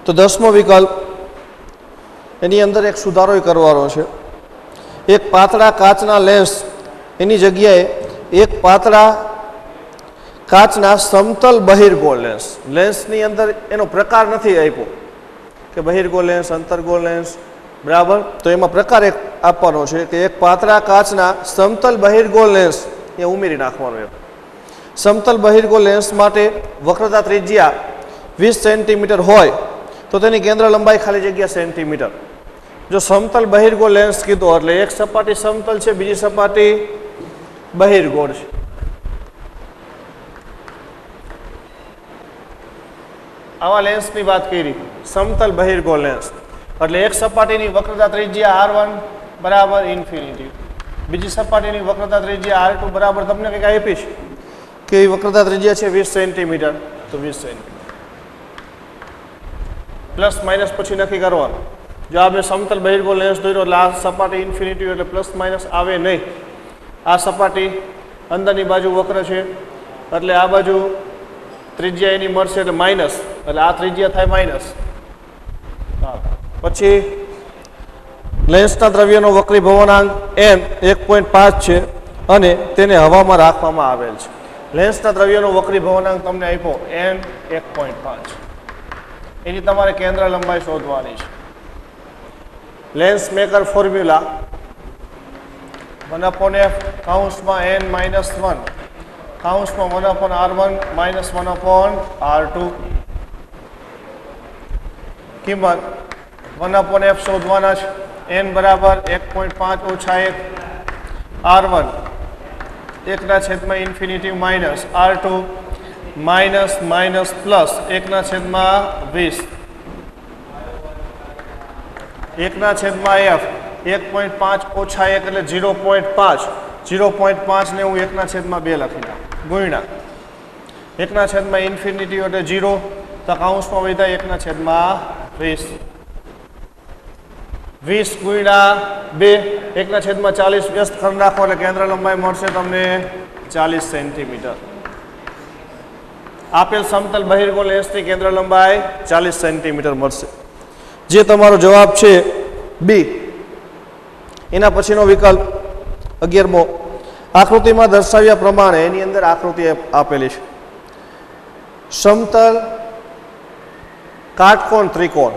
तो 10मो विकल्प एनी अंदर एक सुधारो करवानो छे। एक पातळा काचना लेंस एनी जग्याए एक पातळा काचना समतल बहिर्गोળ लेंस लेंसनी अंदर एनो प्रकार नहीं आप्यो कि बहिर्गोળ लेंस अंतर्गोળ लेंस बराबर। तो एमां प्रकार एक आपवानो छे कि एक पातळा काचना समतल बहिर्गोળ लेंस ए उमेरी नाखवानो है। समतल बहिर्गोળ लेंस माटे वक्रता त्रिज्या 20 सेंटीमीटर होय तो तेनी केंद्र लंबाई खाली जग्या सेंटीमीटर। जो समतल बहिर्गोળ लेंस कीधो एटले एक सपाटी समतल छे बीजी सपाटी बहिर्गोળ छे। आवा लेंसनी बात करी समतल बहिर्गोળ लेंस एटले एक सपाटीनी वक्रता त्रिज्या r1 बराबर इन्फिनिटी बीजी सपाटीनी वक्रता त्रिज्या r2 बराबर तमने कंईक आपीश कि वक्रता त्रिज्या छे 20 सेंटीमीटर तो 20 सेंटीमीटर प्लस माइनस पछी नक्की करवानुं। जो आपणे समतल बहिर्गोળ लेंस दોર્યો એટલે આ સપાટી ઇન્ફિનિટી એટલે પ્લસ માઇનસ આવે નહીં। આ સપાટી અંદરની બાજુ વક્ર છે એટલે આ બાજુ ત્રિજ્યા એની મળશે એટલે માઇનસ એટલે આ ત્રિજ્યા થાય માઇનસ। પછી લેન્સના દ્રવ્યનો વક્રીભવનાંક n 1.5 છે અને તેને હવામાં રાખવામાં આવેલ છે। લેન્સના દ્રવ્યનો વક્રીભવનાંક તમને આપ્યો n 1.5 એની તમારે કેન્દ્ર લંબાઈ શોધવાની છે। Lens maker formula 1/f काउंसमां n-1 काउंसमां 1/r1 minus 1/r2 किंमत 1/f शोधवाना छे। n बराबर 1.5 ओछा 1 r1 1/∞ minus r2 minus minus plus 1/20 1/f 1.5 ओछा 1 એટલે 0.5 0.5 ને હું 1/2 લખી દઉં ગુણ્યા 1/∞ એટલે 0 તો કૌંસમાં વધ્યા 1/20 20 ગુણ્યા 2 1/40 વ્યસ્ત કરી નાખો એટલે કેન્દ્ર લંબાઈ મળશે તમને 40 સેન્ટીમીટર। આપેલ સમતલ બહિર્ગોળ લેન્સની કેન્દ્ર લંબાઈ 40 સેન્ટીમીટર મળશે। જે તમારો જવાબ છે બી। એના પછીનો વિકલ્પ 11મો આકૃતિમાં દર્શાવ્યા પ્રમાણે એની અંદર આકૃતિ આપેલી છે। સમતલ કાટકોણ ત્રિકોણ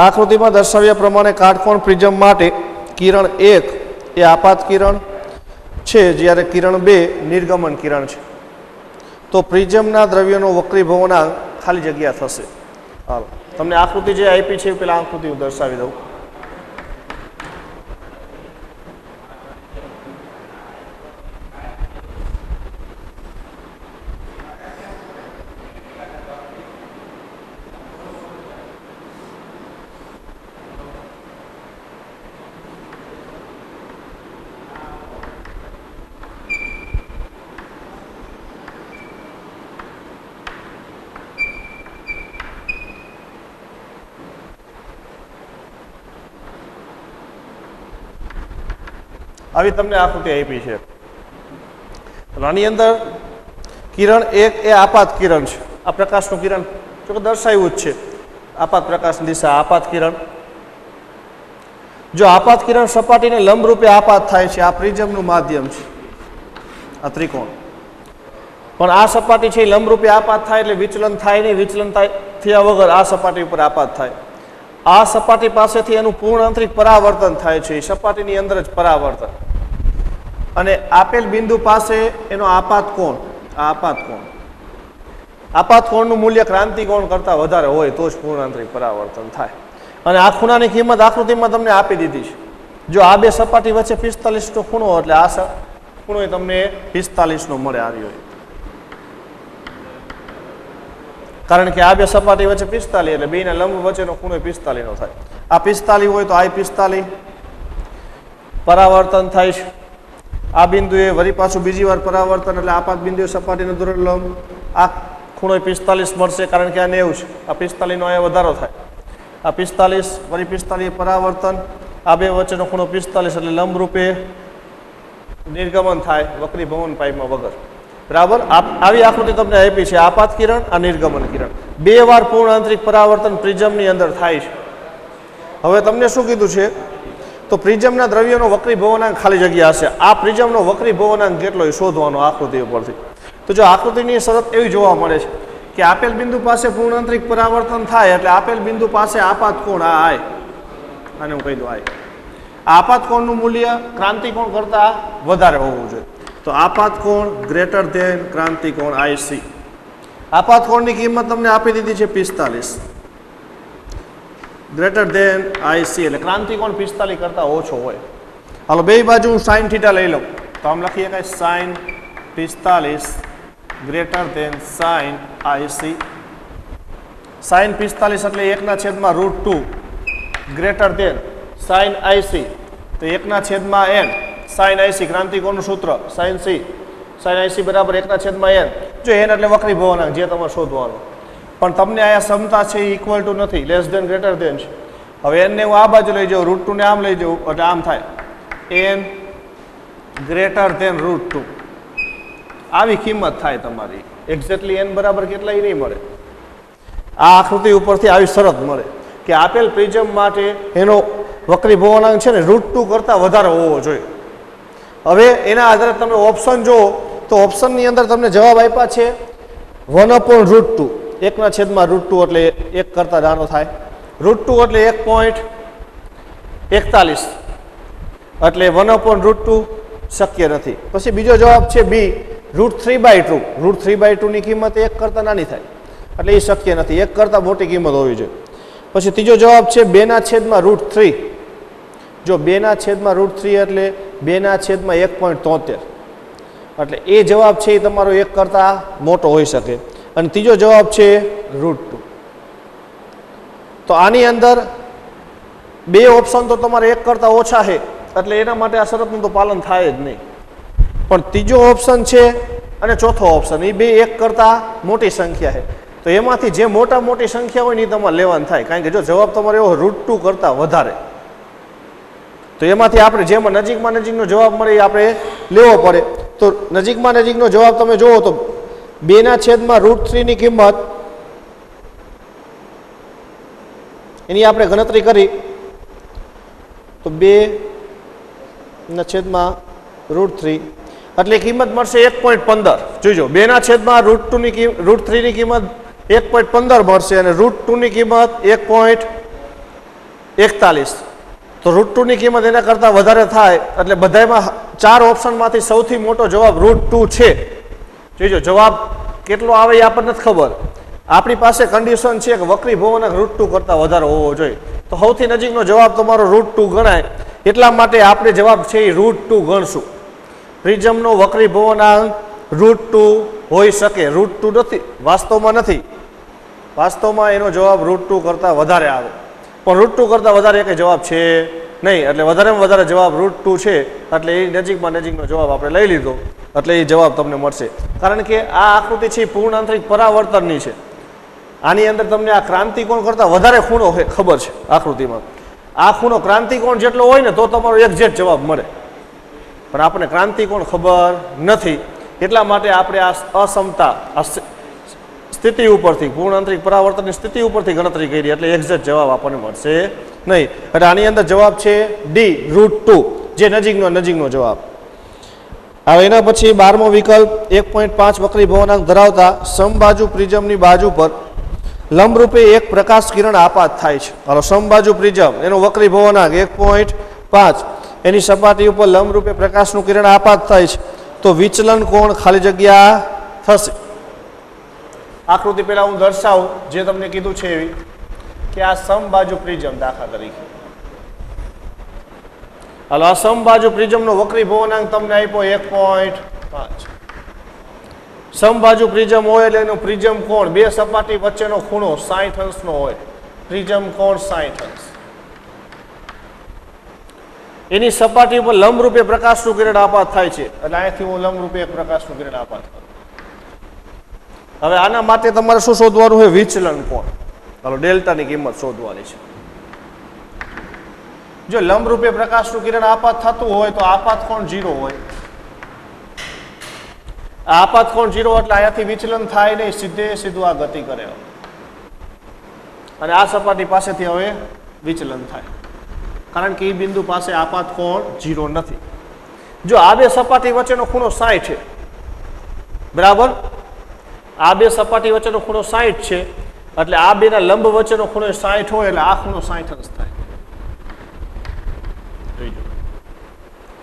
આકૃતિમાં દર્શાવ્યા પ્રમાણે કાટકોણ પ્રિઝમ માટે કિરણ 1 એ આપાત કિરણ છે જ્યારે કિરણ 2 નિર્ગમન કિરણ છે। તો પ્રિઝમના દ્રવ્યનો વક્રીભવનાંક खाली जग्या थशे। हालो तमने आकृति जे आपी छे पेला आकृति दर्शावी दऊं। આવી તમને આકૃતિ આપી છે। આની અંદર કિરણ 1 એ આપાત કિરણ છે। આ પ્રકાશનું કિરણ જો કે દર્શાવ્યું જ છે આપાત પ્રકાશની દિશા આપાત કિરણ। જો આપાત કિરણ સપાટીને લંબ રૂપે આપાત થાય છે આ પ્રિઝમનું માધ્યમ છે આ ત્રિકોણ પણ આ સપાટી છે લંબ રૂપે આપાત થાય એટલે વિચલન થાય નહીં। વિચલન થયા વગર આ સપાટી ઉપર આપાત થાય। આ સપાટી પાસેથી એનું પૂર્ણ આંતરિક પરાવર્તન થાય છે સપાટીની અંદર જ પરાવર્તન અને આપેલ બિંદુ પાસે એનો આપાત કોણ આપાત કોણનું મૂલ્ય ક્રાંતિ કોણ કરતાં વધારે હોય તો જ પૂર્ણ આંતરિક પરાવર્તન થાય। અને આ ખૂણાની કિંમત આકૃતિમાં તમને આપી દીધી છે। જો આ બે સપાટી વચ્ચે 45 નો ખૂણો એટલે આ ખૂણો તમને 45 નો મળે આવ્યો કારણ કે આ બે સપાટી વચ્ચે 45 એટલે બેના લંબ વચ્ચેનો ખૂણો 45 નો થાય। આ 45 હોય તો આ 45 પરાવર્તન થાય છે। આ બિંદુએ વળી પાછું બીજી વાર પરાવર્તન એટલે આપાત બિંદુએ સપાટીનો દૂર લંબ આ ખૂણો 45 મળશે કારણ કે આ 90 છે। આ 45 નો અહીંયા વધારો થાય। આ 45 વળી 45 પરાવર્તન આ બે વચ્ચેનો ખૂણો 45 એટલે લંબ રૂપે નિર્ગમન થાય વક્રીભવન પાઈમાં વગર। બરાબર. આવી આકૃતિ તમને આપી છે, આપાત કિરણ આ નિર્ગમન કિરણ. 2 વાર પૂર્ણ આંતરિક પરાવર્તન પ્રિઝમની અંદર થાય છે. હવે તમને શું કીધું છે, તો પ્રિઝમના દ્રવ્યનો વક્રીભવનાંક ખાલી જગ્યા હશે. આ પ્રિઝમનો વક્રીભવનાંક કેટલો એ શોધવાનો આકૃતિ ઉપરથી. તો જો આકૃતિની શરત એવી જોવા મળે છે કે આપેલ બિંદુ પાસે પૂર્ણ આંતરિક પરાવર્તન થાય એટલે આપેલ બિંદુ પાસે આપાત કોણ આ આય, આને હું કહી દઉં આય, આપાત કોણનું મૂલ્ય ક્રાંતિ કોણ કરતા વધારે હોવું જોઈએ. તો આપાત કોણ ગ્રેટર ધેન ક્રાંતિ કોણ IC. આપાત કોણની કિંમત તમને આપી દીધી છે 45, ગ્રેટર ધેન IC એટલે ક્રાંતિ કોણ 45 કરતા ઓછો હોય. હાલો બે બાજુ હું sin θ લઈ લઉં તો આમ લખીએ કે sin 45 greater than sin IC. sin 45 એટલે 1/√2 ગ્રેટર ધેન sin IC તો 1/n sin IC ક્રાંતિ કોણનું સૂત્ર sin C sin IC બરાબર 1/n. જો n એટલે વક્રીભવનાંક જે તમારે શોધવાનો, પણ તમને આયા સમતા છે એ ઇક્વલ ટુ નથી, લેસ ધેન ગ્રેટર ધેન છે. હવે n ને હું આ બાજુ લઈ જાઉં, √2 ને આમ લઈ જાઉં એટલે આમ થાય n ગ્રેટર ધેન √2. આવી કિંમત થાય તમારી. એક્ઝેક્ટલી n બરાબર કેટલા એ નહીં મળે. આ આકૃતિ ઉપરથી આવી શરત મળે કે આપેલ પ્રિઝમ માટે એનો વક્રીભવનાંક છે ને √2 કરતાં વધારે હોવો જોઈએ. હવે એના આધારે તમે ઓપ્શન જુઓ તો ઓપ્શનની અંદર તમને જવાબ આપ્યા છે 1/√2, 1/√2 એટલે 1 કરતાં નાનો થાય. √2 એટલે 1.41 એટલે 1/√2 શક્ય નથી. પછી બીજો જવાબ છે B √3/2. √3/2 ની કિંમત 1 કરતાં નાની થાય એટલે એ શક્ય નથી, 1 કરતાં મોટી કિંમત હોવી જોઈએ. પછી ત્રીજો જવાબ છે 2/√3. જો 2/√3 એટલે 2/1.73 એટલે એ જવાબ છે એ તમારો 1 કરતાં મોટો હોઈ શકે. અને ત્રીજો જવાબ છે √2. તો આની અંદર બે ઓપ્શન તો તમારે 1 કરતાં ઓછા છે એટલે એના માટે આ શરતનું તો પાલન થાય જ નહીં. પણ ત્રીજો ઓપ્શન છે અને ચોથો ઓપ્શન એ બે 1 કરતાં મોટી સંખ્યા છે. તો એમાંથી જે મોટી સંખ્યા હોય ને એ તમારે લેવાનું થાય, કારણ કે જો જવાબ તમારે એવો √2 કરતાં વધારે તો એમાંથી આપણે જેમાં નજીકનો જવાબ મળે એ આપણે લેવો પડે. તો નજીકનો જવાબ તમે જુઓ તો 2/√3 ની કિંમત એની આપણે ગણતરી કરી તો 2/√3 એટલે કિંમત મળશે 1.15. જોઈજો 2/√3 ની કિંમત 1.15 મળશે અને √2 ની કિંમત 1.41. તો √2 ની કિંમત એના કરતાં વધારે થાય એટલે બધામાં 4 ઓપ્શનમાંથી સૌથી મોટો જવાબ √2 છે. જોઈજો જવાબ કેટલો આવે એ આપણને નથી ખબર, આપણી પાસે કન્ડિશન છે કે વક્રીભવનાંક √2 કરતાં વધારે હોવો જોઈએ. તો સૌથી નજીકનો જવાબ તમારો √2 ગણાય એટલા માટે આપણે જવાબ છે એ √2 ગણશું. પ્રિઝમનો વક્રીભવનાંક √2 હોઈ શકે, √2 નથી, વાસ્તવમાં નથી. વાસ્તવમાં એનો જવાબ √2 કરતાં વધારે આવે, પણ √2 કરતાં વધારે એક જવાબ છે નહીં. એટલે વધારેમાં વધારે જવાબ √2 છે એટલે એ નજીકનો જવાબ આપણે લઈ લીધો એટલે એ જવાબ તમને મળશે. કારણ કે આ આકૃતિ છે પૂર્ણ આંતરિક પરાવર્તનની છે. આની અંદર તમને આ ક્રાંતિકોણ કરતાં વધારે ખૂણો ખબર છે આકૃતિમાં. આ ખૂણો ક્રાંતિકોણ જેટલો હોય ને તો તમારો એક્ઝેક્ટ જવાબ મળે, પણ આપણે ક્રાંતિકોણ ખબર નથી એટલા માટે આપણે આ અસમતા સ્થિતિ ઉપરથી પૂર્ણ આંતરિક પરાવર્તનની સ્થિતિ ઉપરથી ગણતરી કરી એટલે એક્ઝેક્ટ જવાબ આપણને મળશે નહીં. એટલે આની અંદર જવાબ છે D √2 જે નજીકનો જવાબ. હવે એના પછી 12મો વિકલ્પ 1.5 વક્રીભવનાંક ધરાવતા સમબાજુ પ્રિઝમની બાજુ પર લંબરૂપે એક પ્રકાશ કિરણ આપાત થાય છે. હાલો સમબાજુ પ્રિઝમ એનો વક્રીભવનાંક 1.5 એની સપાટી ઉપર લંબરૂપે પ્રકાશનું કિરણ આપાત થાય છે તો વિચલન કોણ ખાલી જગ્યા થશે. આકૃતિ પહેલા હું દર્શાવું જે તમને કીધું છે એવી કે આ સમબાજુ પ્રિઝમ દાખલા તરીકે. હાલો આ સમબાજુ પ્રિઝમનો વક્રીભવનાંક તમને આપ્યો 1.5. સમબાજુ પ્રિઝમ હોય એટલે એનું પ્રિઝમ કોણ બે સપાટી વચ્ચેનો ખૂણો 60 અંશનો હોય. પ્રિઝમ કોણ 60 અંશ. એની સપાટી ઉપર લંબરૂપે પ્રકાશનું કિરણ આપાત થાય છે એટલે અહીંથી હું લંબરૂપે એક પ્રકાશનું કિરણ આપાત કરું. હવે આના માટે તમારે શું શોધવાનું હોય? વિચલન કોણ. ચાલો ડેલ્ટાની કિંમત શોધવાની છે. જો લંબરૂપે પ્રકાશનું કિરણ આપાત થતું હોય તો આપાત કોણ 0 હોય. આપાત કોણ 0 એટલે અહીંયાથી વિચલન થાય નહીં, સીધે સીધું આ ગતિ કરે અને આ સપાટી પાસેથી હવે વિચલન થાય, કારણ કે એ બિંદુ પાસે આપાત કોણ 0 નથી. જો આ બે સપાટી વચ્ચેનો ખૂણો 60 છે, બરાબર, આ બે સપાટી વચ્ચેનો ખૂણો 60 છે, એટલે આ બેના લંબ વચ્ચેનો ખૂણો 60 હોય એટલે આ ખૂણો 60 અંશ થાય.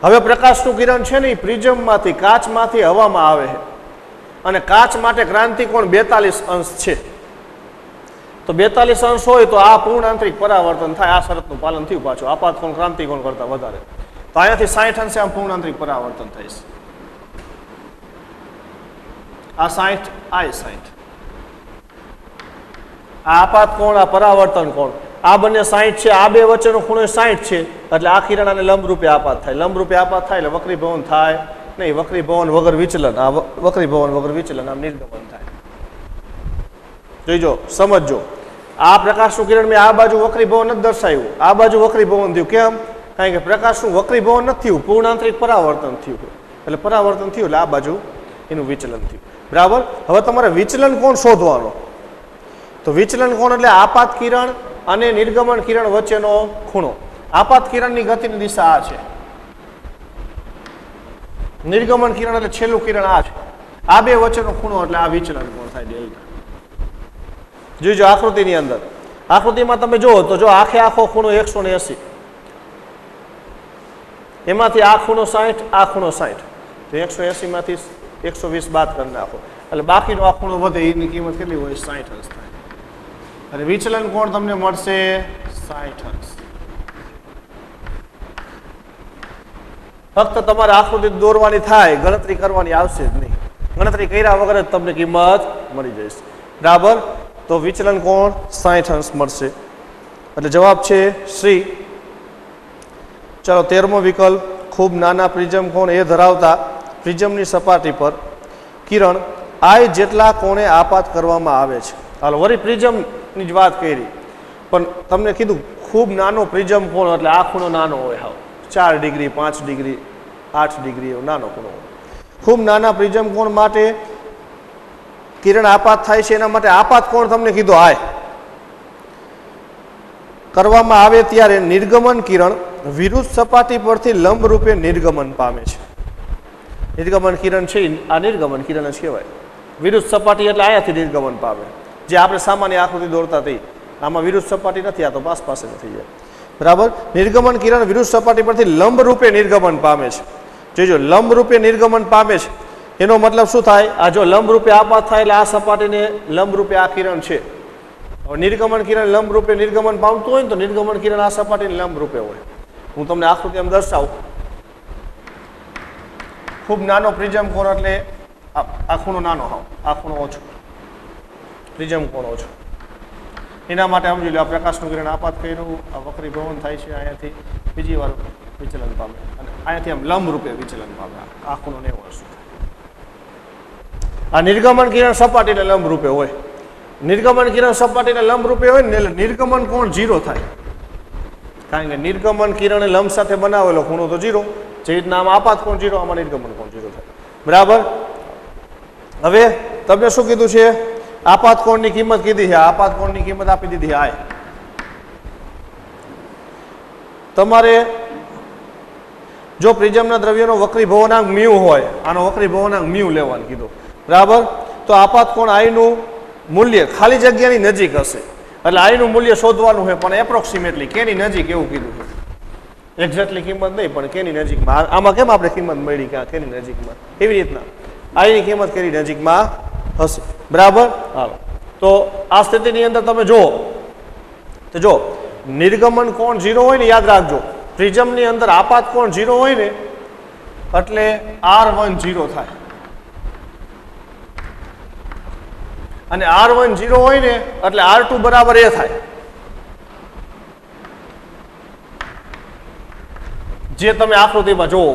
હવે પ્રકાશનું કિરણ છે ને એ પ્રિઝમમાંથી, કાચમાંથી હવામાં આવે છે અને કાચ માટે ક્રાંતિ કોણ 42 અંશ છે. તો 42 અંશ હોય તો આ પૂર્ણ આંતરિક પરાવર્તન થાય. આ શરતનું પાલન થયું પાછું, આપાત કોણ ક્રાંતિ કોણ કરતા વધારે, તો અહીંયાથી 60 અંશે આમ પૂર્ણ આંતરિક પરાવર્તન થાય છે. આ 60, આ 60, આ આપાત કોણ, આ પરાવર્તન કોણ, આ બંને 60 છે, આ બે વચ્ચેનો ખૂણો 60 છે, એટલે આ કિરણ આને લંબ રૂપે આપાત થાય. લંબ રૂપે આપાત થાય એટલે વક્રીભવન થાય નહીં, વક્રીભવન વગર વિચલન, આ વક્રીભવન વગર વિચલન, આમ નિર્ગમન થાય. જોઈજો, સમજજો, આ પ્રકાશનું કિરણ મેં આ બાજુ વક્રીભવન નથી દર્શાવ્યું, આ બાજુ વક્રીભવન થયું. કેમ? કારણ કે પ્રકાશનું વક્રીભવન નથી થયું, પૂર્ણાંતરિક પરાવર્તન થયું, એટલે પરાવર્તન થયું એટલે આ બાજુ એનું વિચલન થયું. બરાબર. હવે તમારે વિચલન કોણ શોધવાનો, તો વિચલન કોણ એટલે આપાત કિરણ અને નિર્ગમન કિરણ વચ્ચેનો ખૂણો. આપાત કિરણની ગતિની દિશા આ છે, નિર્ગમન કિરણ એટલે છેલ્લું કિરણ આ છે, આ બે વચ્ચેનો ખૂણો એટલે આ વિચલન કોણ થાય, ડેલ્ટા. જોઈજો આકૃતિની અંદર, આકૃતિમાં તમે જુઓ તો જો આખે આખો ખૂણો 180, એમાંથી આ ખૂણો 60, આ ખૂણો 60, તો 180 માંથી 120 બાદ કરી નાખો એટલે બાકીનો આ ખૂણો વધે, એની કિંમત કેટલી હોય? 60 અંશ થાય. અને વિચલન કોણ તમને મળશે 60 અંશ. ફક્ત તમારે આકૃતિ દોરવાની થાય, ગણતરી કરવાની આવશે જ નહીં. ગણતરી કર્યા વગર જ તમને કિંમત મળી જશે. બરાબર. તો વિચલન કોણ 60 અંશ મળશે. એટલે જવાબ છે શ્રી. ચાલો 13મો વિકલ્પ, ખૂબ નાના પ્રિઝમ કોણ એ ધરાવતા પ્રિઝમની સપાટી પર કિરણ આય જેટલા કોણે આપાત કરવામાં આવે છે. હાલો, વળી પ્રિઝમની જ વાત કરી, પણ તમને કીધું ખૂબ નાનો પ્રિઝમ કોણ એટલે આ ખૂણો નાનો હોય, હાવ 4 ડિગ્રી 5 ડિગ્રી 8 ડિગ્રી એવો નાનો ખૂણો હોય. ખૂબ નાના પ્રિઝમ કોણ માટે કિરણ આપાત થાય છે, એના માટે આપાત કોણ તમને કીધું આય કરવામાં આવે ત્યારે નિર્ગમન કિરણ વિરુદ્ધ સપાટી પરથી લંબ રૂપે નિર્ગમન પામે છે. નિર્ગમન કિરણ છે આ નિર્ગમન કિરણ જ કહેવાય. વિરુદ્ધ સપાટી એટલે અહીંયાથી નિર્ગમન પામે, જે આપણે સામાન્ય આકૃતિ દોરતા હતી, આમાં વિરુદ્ધ સપાટી નથી, આ તો પાસ પાસે નથી જાય. બરાબર. નિર્ગમન કિરણ વિરુદ્ધ સપાટી પરથી લંબ રૂપે નિર્ગમન પામે છે. જોજો, લંબ રૂપે નિર્ગમન પામે છે એનો મતલબ શું થાય? આ જો લંબ રૂપે આપાત થાય એટલે આ સપાટીને લંબ રૂપે આ કિરણ છે. હવે નિર્ગમન કિરણ લંબ રૂપે નિર્ગમન પામતું હોય ને તો નિર્ગમન કિરણ આ સપાટીને લંબ રૂપે હોય. હું તમને આકૃતિ એમ દર્શાવું. ખૂબ નાનો પ્રિઝમ કોણ એટલે આ ખૂણો નાનો, હાવ આ ખૂણો ઓછો, પ્રિઝમ કોણ ઓછો. એના માટે સમજી લો, આ પ્રકાશનું કિરણ આપાત કર્યું, આ વક્રીભવન થાય છે, અહીંયાથી બીજી વાર વિચલન પામે અને અહીંયાથી આમ લંબ રૂપે વિચલન પામે. આ ખૂણો 90 અંશ. આ નિર્ગમન કિરણ સપાટીને લંબ રૂપે હોય. નિર્ગમન કિરણ સપાટીને લંબ રૂપે હોય ને એટલે નિર્ગમન કોણ 0 થાય, કારણ કે નિર્ગમન કિરણ લંબ સાથે બનાવેલો ખૂણો તો 0, જે રીતના આમાં આપાત કોણ 0, આમાં નિર્ગમન કોણ 0 થાય. બરાબર. હવે તમને શું કીધું છે? આપાત કોણની કિંમત કીધી છે, આપાત કોણની કિંમત આપી દીધી છે આય. તમારે જો પ્રિઝમના દ્રવ્યનો વક્રીભવનાંક મ્યુ હોય, આનો વક્રીભવનાંક મ્યુ લેવાનું કીધું. બરાબર. તો આપાત કોણ આઈનું મૂલ્ય ખાલી જગ્યાની નજીક હશે, એટલે આઈનું મૂલ્ય શોધવાનું છે, પણ એપ્રોક્સિમેટલી કેની નજીક એવું કીધું છે. એક્ઝેક્ટલી કિંમત નહીં, પણ કેની નજીકમાં. આમાં કેમ આપણે કિંમત મળી કે કેની નજીકમાં, એવી રીતના આઈની કિંમત કેની નજીકમાં હશે. બરાબર. હાલો, તો આ સ્થિતિની અંદર તમે જુઓ તો જો નિર્ગમન કોણ 0 હોય ને, યાદ રાખજો, પ્રિઝમની અંદર આપાત કોણ 0 હોય ને એટલે R1 0 થાય, અને R1 0 હોય ને એટલે R2 બરાબર એ થાય. જે તમે આકૃતિમાં જુઓ,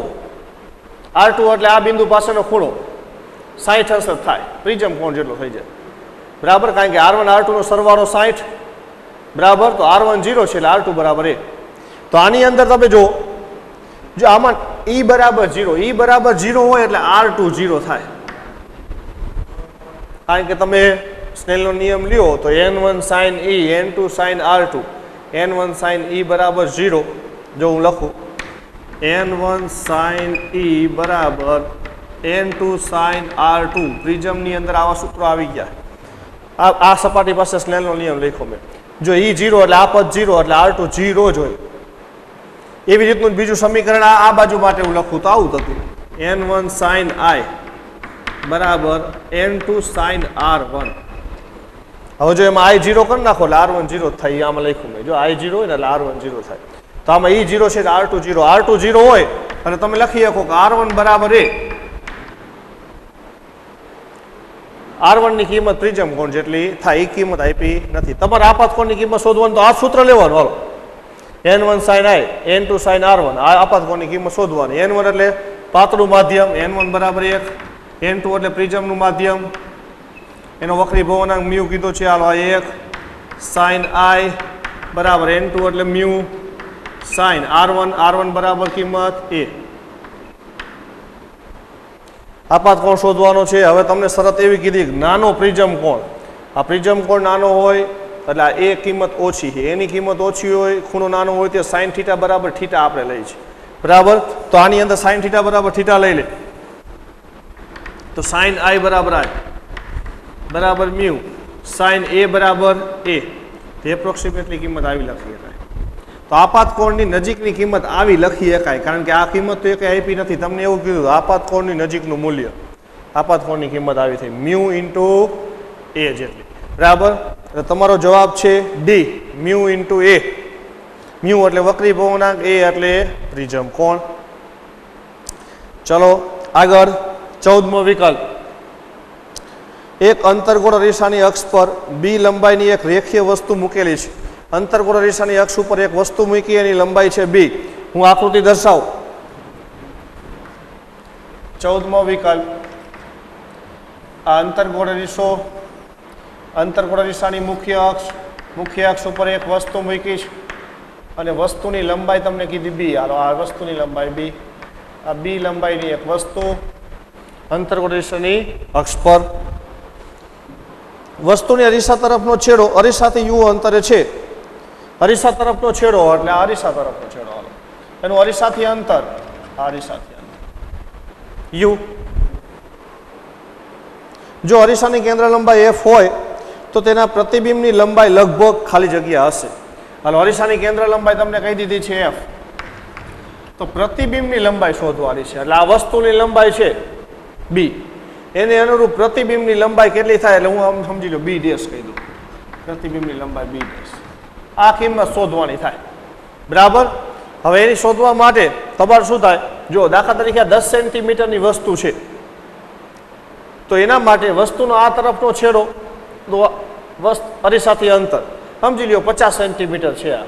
R2 એટલે આ બિંદુ પાસેનો ખૂણો 60 અંશ થાય, પ્રિઝમ કોણ જેટલો થઈ જાય. બરાબર. કારણ કે R1 R2 નો સરવાળો 60. બરાબર. તો R1 0 છે એટલે R2 બરાબર 1. તો આની અંદર તમે જો આમાં E બરાબર 0, E બરાબર 0 હોય એટલે R2 0 થાય. કારણ કે તમે સ્નેલનો નિયમ લ્યો તો n1 sin e n2 sin r2 n1 sin e બરાબર 0. જો હું લખું n1 sin e બરાબર n2 sin r2 પ્રિઝમની અંદર આવા સૂત્રો આવી ગયા. આ સપાટી પાસે સ્નેલનો નિયમ લખ્યો મેં. જો e 0 એટલે આ પદ 0 એટલે r2 0 જ હોય. એવી રીતનું બીજું સમીકરણ આ બાજુ માટે હું લખું તો આવું થતું n1 sin i બરાબર n2 sin r1. હવે જો એમાં i 0 કરી નાખો એટલે r1 0 થાય. આમાં લખ્યું મેં જો i 0 હોય ને એટલે r1 0 થાય. તો આમાં e 0 છે r2 0. r2 0 હોય અને તમે લખી શકો કે r1 બરાબર એ r1 ની કિંમત પ્રિઝમ કોણ જેટલી થાય એ કિંમત આપી નથી. તમારે આપાત કોણની કિંમત શોધવાનું તો આ સૂત્ર લેવાનું. હાલો n1 sin i n2 sin r1 આ આપાત કોણની કિંમત શોધવાની. n1 એટલે પાતળું માધ્યમ n1 બરાબર 1, n2 એટલે પ્રિઝમનું માધ્યમ એનો વક્રી ભવનાંક મ્યુ કીધો છે. હાલો 1 sin i બરાબર n2 એટલે મ્યુ sin r1 બરાબર કિંમત a. આપાત કોણ શોધવાનો છે. હવે તમને શરત એવી કીધી નાનો પ્રિઝમ કોણ. આ પ્રિઝમ કોણ નાનો હોય એટલે આ એ કિંમત ઓછી છે. એની કિંમત ઓછી હોય ખૂણો નાનો હોય તો sin θ બરાબર θ આપણે લઈએ છીએ બરાબર. તો આની અંદર sin θ બરાબર θ લઈ લે તો sin i બરાબર મ્યુ sin a બરાબર a. તે એપ્રોક્સિમેટલી કિંમત આવી લખી શકાય. તો આપાત કોણની નજીકની કિંમત આવી લખી શકાય કારણ કે આ કિંમત તો એક આપી નથી. તમને એવું કીધું આપાત કોણની નજીકનું મૂલ્ય આપાત કોણની કિંમત આવી થઈ મ્યુ ઇન્ટુ a જેટલી બરાબર. એટલે તમારો જવાબ છે D mu into a. Mu એટલે વક્રી ભવનાંક, a એટલે પ્રિઝમ કોણ. ચલો આગળ 14મો વિકલ્પ. એક અંતર્ગોળ રેખાની અક્ષ પર b લંબાઈની એક રેખીય વસ્તુ મૂકેલી છે. અંતર્ગોળ રેખાની અક્ષ ઉપર એક વસ્તુ મૂકી એની લંબાઈ છે b. હું આકૃતિ દર્શાવું. 14મો વિકલ્પ. આ અંતર્ગોળ રેખાની મુખ્ય અક્ષ ઉપર એક વસ્તુ મૂકી છે અને વસ્તુની લંબાઈ તમને કીધી b. હાલો આ વસ્તુની લંબાઈ b. આ b લંબાઈની એક વસ્તુ અંતર્ગોળ રેખાની અક્ષ પર. વસ્તુની અરીસા તરફનો છેડો અરીસાથી u અંતરે છે. અરીસા તરફનો છેડો એટલે અરીસા તરફનો છેડો. હાલો એનું અરીસાથી અંતર u. જો અરીસાની કેન્દ્ર લંબાઈ f હોય તો તેના પ્રતિબિંબની લંબાઈ લગભગ ખાલી જગ્યા હશે. હાલો અરીસાની કેન્દ્ર લંબાઈ તમને કહી દીધી છે f. તો પ્રતિબિંબની લંબાઈ શોધવાની છે. એટલે આ વસ્તુની લંબાઈ છે b. એને અનુરૂપ પ્રતિબિંબની લંબાઈ કેટલી થાય એટલે હું આમ સમજી લો b ડેશ કહી દઉં. પ્રતિબિંબની લંબાઈ b ડેશ. આ કિંમત શોધવાની થાય બરાબર. હવે એની શોધવા માટે તમારે શું થાય. જો દાખલા તરીકે 10 સેન્ટીમીટરની વસ્તુ છે તો એના માટે વસ્તુનો આ તરફનો છેડો તો અરીસાથી અંતર સમજી લ્યો 50 સેન્ટીમીટર છે. આ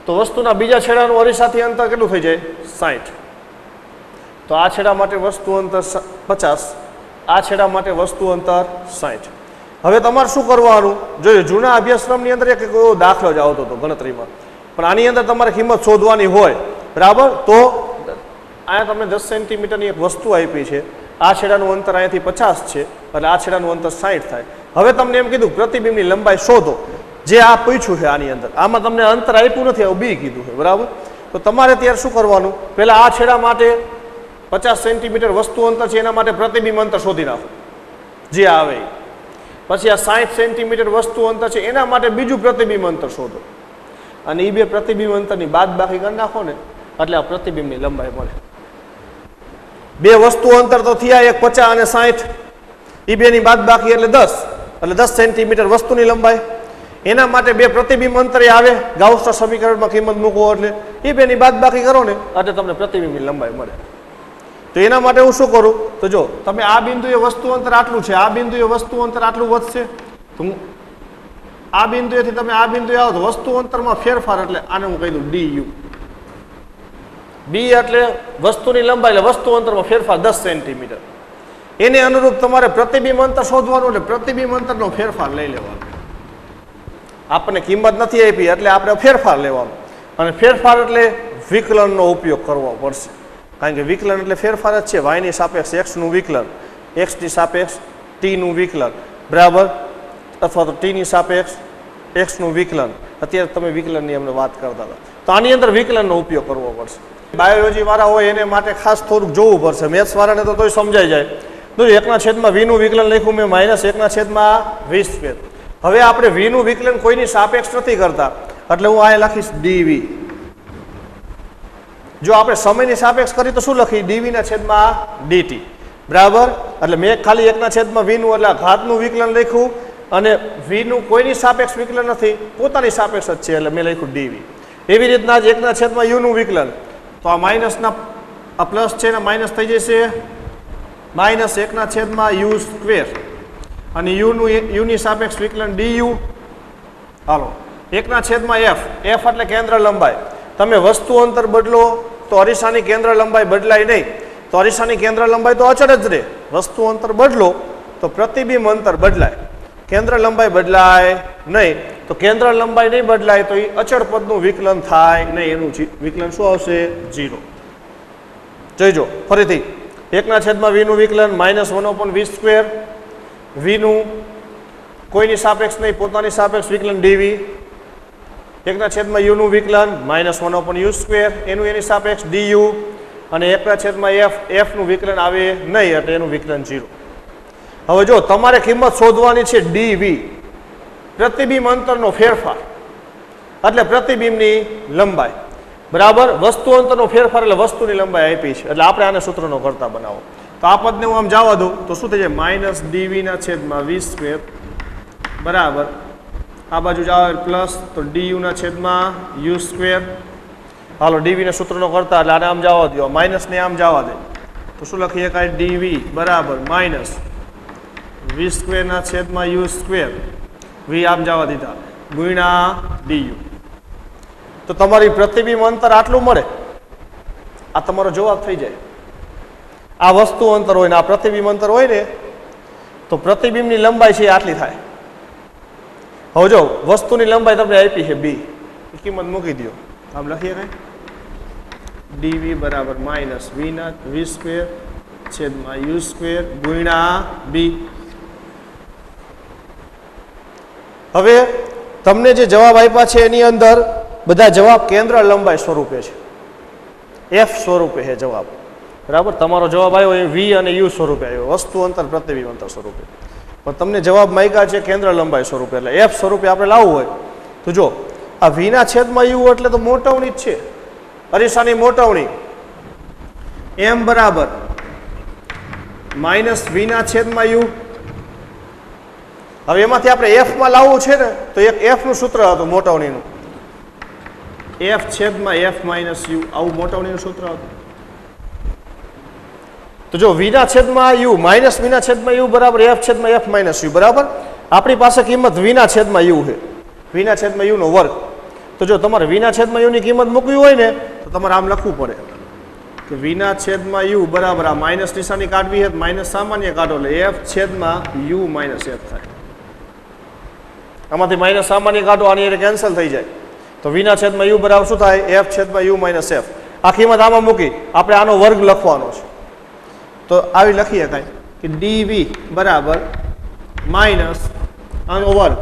તો વસ્તુના બીજા છેડાનું અરીસાથી અંતર કેટલું થઈ જાય 60. તો આ છેડા માટે વસ્તુ અંતર 50, આ છેડા માટે વસ્તુ અંતર 60. હવે તમારે શું કરવાનું જોઈએ. જૂના અભ્યાસક્રમની અંદર એક દાખલો જ આવતો હતો ગણતરીમાં, પણ આની અંદર તમારે કિંમત શોધવાની હોય બરાબર. તો અહીંયા તમને 10 સેન્ટીમીટરની એક વસ્તુ આપી છે. આ છેડાનું અંતર અહીંયાથી 50 છે એટલે આ છેડાનું અંતર 60 થાય. હવે તમને એમ કીધું પ્રતિબિંબની લંબાઈ શોધો. જે આ પૂછ્યું છે આની અંદર આમાં તમને અંતર આપ્યું નથી, એવું બી કીધું છે બરાબર. તો તમારે ત્યારે શું કરવાનું. પહેલાં આ છેડા માટે 50 સેન્ટીમીટર વસ્તુ અંતર છે એના માટે પ્રતિબિંબ અંતર શોધી નાખો જે આવે. પછી આ 60 સેન્ટીમીટર વસ્તુ અંતર છે એના માટે બીજું પ્રતિબિંબ અંતર શોધો અને એ બે પ્રતિબિંબ અંતરની બાદબાકી કરી નાખો ને એટલે આ પ્રતિબિંબની લંબાઈ મળે. બે વસ્તુ અંતર તો થયા એક 50 અને 60. એ બેની બાદબાકી એટલે 10 એટલે 10 સેન્ટીમીટર વસ્તુની લંબાઈ. એના માટે બે પ્રતિબિંબ અંતરે આવે ગાઉસના સમીકરણમાં કિંમત મૂકો એટલે એ બેની બાદબાકી કરો ને એટલે તમને પ્રતિબિંબની લંબાઈ મળે. તો એના માટે હું શું કરું તો જો તમે આ બિંદુએ વસ્તુ અંતર આટલું છે, આ બિંદુએ વસ્તુ અંતર આટલું વધશે તો હું આ બિંદુએથી તમે આ બિંદુએ આવો તો વસ્તુ અંતરમાં ફેરફાર એટલે આને હું કહી દઉં du. b એટલે વસ્તુની લંબાઈ એટલે વસ્તુ અંતરમાં ફેરફાર 10 સેન્ટીમીટર. એને અનુરૂપ તમારે પ્રતિબિંબ અંતર શોધવાનું એટલે પ્રતિબિંબ અંતરનો ફેરફાર લઈ લેવાનો. આપણને કિંમત નથી આપી એટલે આપણે ફેરફાર લેવાનો અને ફેરફાર એટલે વિકલનનો ઉપયોગ કરવો પડશે. કારણ કે વિકલન એટલે ફેરફાર જ છે. વાયની સાપેક્ષ એક્સનું વિકલન, એક્સની સાપેક્ષ ટીનું વિકલન બરાબર, અથવા તો ટીની સાપેક્ષ એક્સનું વિકલન. અત્યારે તમે વિકલનની અમને વાત કરતા હતા, તો આની અંદર વિકલનનો ઉપયોગ કરવો પડશે. બાયોલોજી વાળા હોય એને માટે ખાસ થોડુંક જોવું પડશે. મેથ્સ વાળાને તો તોય સમજાઈ જાય. તો 1/v નું વિકલન લખ્યું મેં -1/20². હવે આપણે v નું વિકલન કોઈની સાપેક્ષ નથી કરતા, એટલે હું આ લખીશ dv. જો આપણે સમયની સાપેક્ષ કરી તો શું લખી? dv/dt બરાબર. એટલે મેં ખાલી 1/v નું એટલે ઘાતનું વિકલન લખ્યું, અને v નું કોઈની સાપેક્ષ વિકલન નથી, પોતાની સાપેક્ષ જ છે, એટલે મેં લખ્યું dv. એવી રીતના જ 1/u નું વિકલન, તો આ માઇનસના આ પ્લસ છે ને માઇનસ થઈ જશે -1/u², અને યુની સાપેક્ષ વિકલન du. હાલો 1/f, f એટલે કેન્દ્ર લંબાઈ. તમે વસ્તુ અંતર બદલો તો અરીસાની કેન્દ્ર લંબાઈ બદલાય નહીં, તો અરીસાની કેન્દ્ર લંબાઈ તો અચળ જ રહે. વસ્તુ અંતર બદલો તો પ્રતિબિંબ અંતર બદલાય, કેન્દ્ર લંબાઈ બદલાય નહીં. તો કેન્દ્ર લંબાઈ નહીં બદલાય તો એ અચળ પદનું વિકલન થાય નહીં, એનું વિકલન શું આવશે? 0. જોઈજો ફરીથી, 1/v નું વિકલન -1/v², v નું કોઈની સાપેક્ષ નહીં, પોતાની સાપેક્ષ વિકલન dv. 1/u નું વિકલન -1/u², એનું એની સાપેક્ષ du, અને 1/f, f નું વિકલન આવે નહીં, એટલે એનું વિકલન 0. હવે જો તમારે કિંમત શોધવાની છે dv, પ્રતિબિંબ અંતરનો ફેરફાર એટલે પ્રતિબિંબની લંબાઈ બરાબર. વસ્તુ અંતરનો ફેરફાર એટલે વસ્તુની લંબાઈ આપી છે, એટલે આપણે આને સૂત્રનો કરતા બનાવો. તો આ પદને હું આમ જવા દઉં તો શું થઈ જાય? -dv/v² બરાબર. આ બાજુ જાવ પ્લસ, તો du/u². હાલો dv ને સૂત્રનો કરતા એટલે આને આમ જવા દો, માઇનસ ને આમ જવા દે, તો શું લખીએ? કાંઈ dv બરાબર -v²/u², v આમ જવા દીધા, ગુણ્યા du. તો તમારી પ્રતિબિંબ અંતર આટલું મળે. આ તમારો જવાબ થઈ જાય. આ વસ્તુ અંતર હોય ને આ પ્રતિબિંબ અંતર હોય ને, તો પ્રતિબિંબની લંબાઈ છે આટલી થાય. હવે જો વસ્તુની લંબાઈ તમને આપી છે b, કિંમત મૂકી દો, આમ લખીએ કઈ dv બરાબર -v²/u² ગુણ્યા b. હવે તમને જે જવાબ આપ્યા છે એની અંદર બધા જવાબ કેન્દ્ર લંબાઈ સ્વરૂપે છે, f સ્વરૂપે છે જવાબ બરાબર. તમારો જવાબ આવ્યો એ v અને u સ્વરૂપે આવ્યો, વસ્તુ અંતર પ્રતિબિંબ અંતર સ્વરૂપે. પણ તમને જવાબ માંગ્યા છે કેન્દ્ર લંબાઈ સ્વરૂપે, એટલે f સ્વરૂપે આપણે લાવવું હોય તો જો આ v/u એટલે તો મોટવણી જ છે, અરીસાની મોટવણી. m બરાબર -v/u. હવે એમાંથી આપણે f માં લાવવું છે ને, તો એક f નું સૂત્ર હતું મોટવણીનું, f/f-u, આવું મોટવણીનું સૂત્ર હતું. તો જો v/u -v/u બરાબર f/f-u બરાબર. આપણી પાસે કિંમત v/u છે, v/u નો વર્ગ. તો જો તમારે v/u ની કિંમત મૂકવી હોય ને તો તમારે આમ લખવું પડે કે v/u બરાબર, આ માઇનસ નિશાની કાઢવી છે, માઇનસ સામાન્ય કાઢો એટલે f/u - f થાય. આમાંથી માઇનસ સામાન્ય કાઢો, આની એટલે કેન્સલ થઈ જાય, તો v/u બરાબર શું થાય? f/u - f. આ કિંમત આમાં મૂકી આપણે આનો વર્ગ લખવાનો છે, તો આવી લખીએ કાંઈ કે dv બરાબર માઇનસ આનો વર્ગ,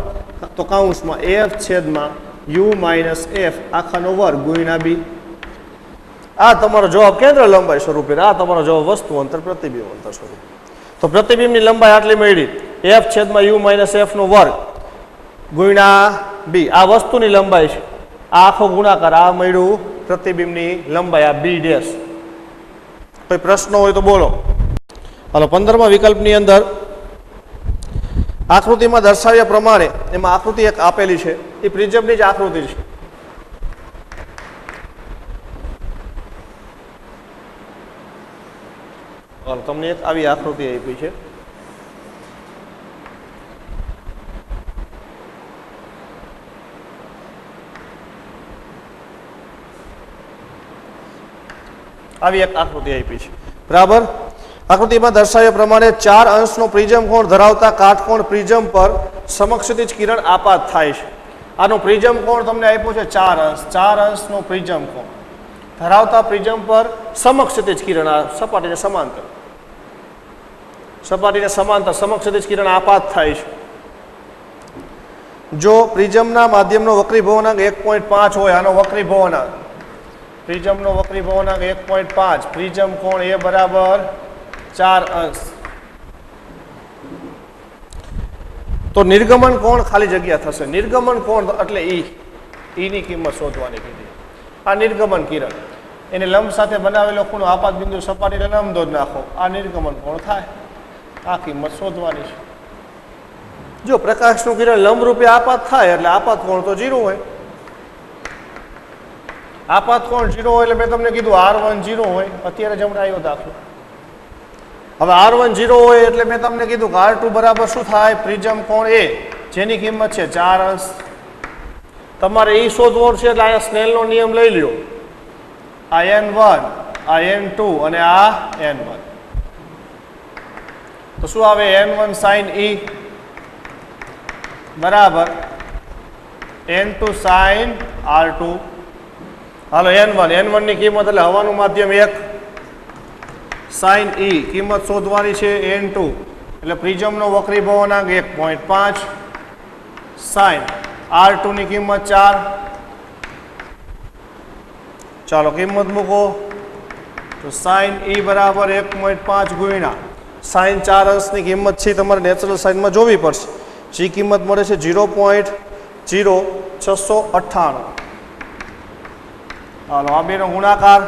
તો કૌંસમાં f/u - f આખાનો વર્ગ ગુણ્યા b. આ તમારો જવાબ કેન્દ્ર લંબાઈ સ્વરૂપે, આ તમારો જવાબ વસ્તુ અંતર પ્રતિબિંબ અંતર સ્વરૂપે. તો પ્રતિબિંબની લંબાઈ આટલી મળી, f/u - f નો વર્ગ ગુણ્યા b. આ વસ્તુની લંબાઈ છે, આ આખો ગુણાકાર, આ મળ્યું પ્રતિબિંબની લંબાઈ, આ b ડેશ. કોઈ પ્રશ્ન હોય તો બોલો. હાલો 15મા વિકલ્પની અંદર આકૃતિમાં દર્શાવ્યા પ્રમાણે, એમાં આકૃતિ એક આપેલી છે, એ પ્રિઝમની જ આકૃતિ છે. તમને એક આવી આકૃતિ આપી છે. આવી એક આકૃતિ આપી છે બરાબર. આકૃતિમાં દર્શાવ્યા પ્રમાણે 4 અંશનો પ્રિઝમ કોણ ધરાવતા કાટકોણ પ્રિઝમ પર સમક્ષિતિજ કિરણ આપાત થાય છે. આનો પ્રિઝમ કોણ તમને આપ્યો છે 4 અંશ, 4 અંશનો પ્રિઝમ કોણ ધરાવતા પ્રિઝમ પર સમક્ષિતિજ કિરણ, આ સપાટીને સમાંતર સપાટીને સમાંતર સમક્ષ સદિશ કિરણ આપાત થાય છે. જો પ્રિઝમના માધ્યમનો વક્રીભવનાંક 1.5 હોય, આનો વક્રીભવનાંક, પ્રિઝમનો વક્રીભવનાંક 1.5, પ્રિઝમ કોણ એ બરાબર 4 અંશ, તો નિર્ગમન કોણ ખાલી જગ્યા થશે. નિર્ગમન કોણ એટલે ઈ ની કિંમત શોધવાની કીધી. આ નિર્ગમન કિરણ, એને લંબ સાથે બનાવેલો ખૂણો આપાત બિંદુ સપાટીને લંબદો જ નાખો, આ નિર્ગમન કોણ થાય. આ કિંમત શોધવાની છે. જો પ્રકાશનું કિરણ લંબ રૂપે આપાત થાય એટલે આપાત કોણ તો 0 હોય. આપાત કોણ 0 હોય એટલે મેં તમને કીધું R1 0 હોય. અત્યારે જ હમણાં આવ્યો દાખલો. હવે R1 0 હોય એટલે મેં તમને કીધું કે R2 બરાબર શું થાય, પ્રિઝમ કોણ એ જેની કિંમત છે 4 અંશ. તમારે એ શોધવું છે એટલે અહીંયા સ્નેલનો નિયમ લઈ લ્યો. આ N1, આ N2 અને આ N1. તો શું આવે, N1 sin E બરાબર N2 sin R2. હાલો N1 ની કિંમત એટલે હવાનું માધ્યમ 1 sin E કિંમત શોધવાની છે. N2 એટલે પ્રિઝમનો વક્રીભવનાંક 1.5 sin R2 ની કિંમત 4. ચાલો કિંમત મૂકો તો sin E બરાબર 1.5 ગુણ્યા sin 4 અંશની કિંમત છે તમારે નેચરલ સાઇનમાં જોવી પડશે. જે કિંમત મળે છે 0.0698. હાલો આ બેનો ગુણાકાર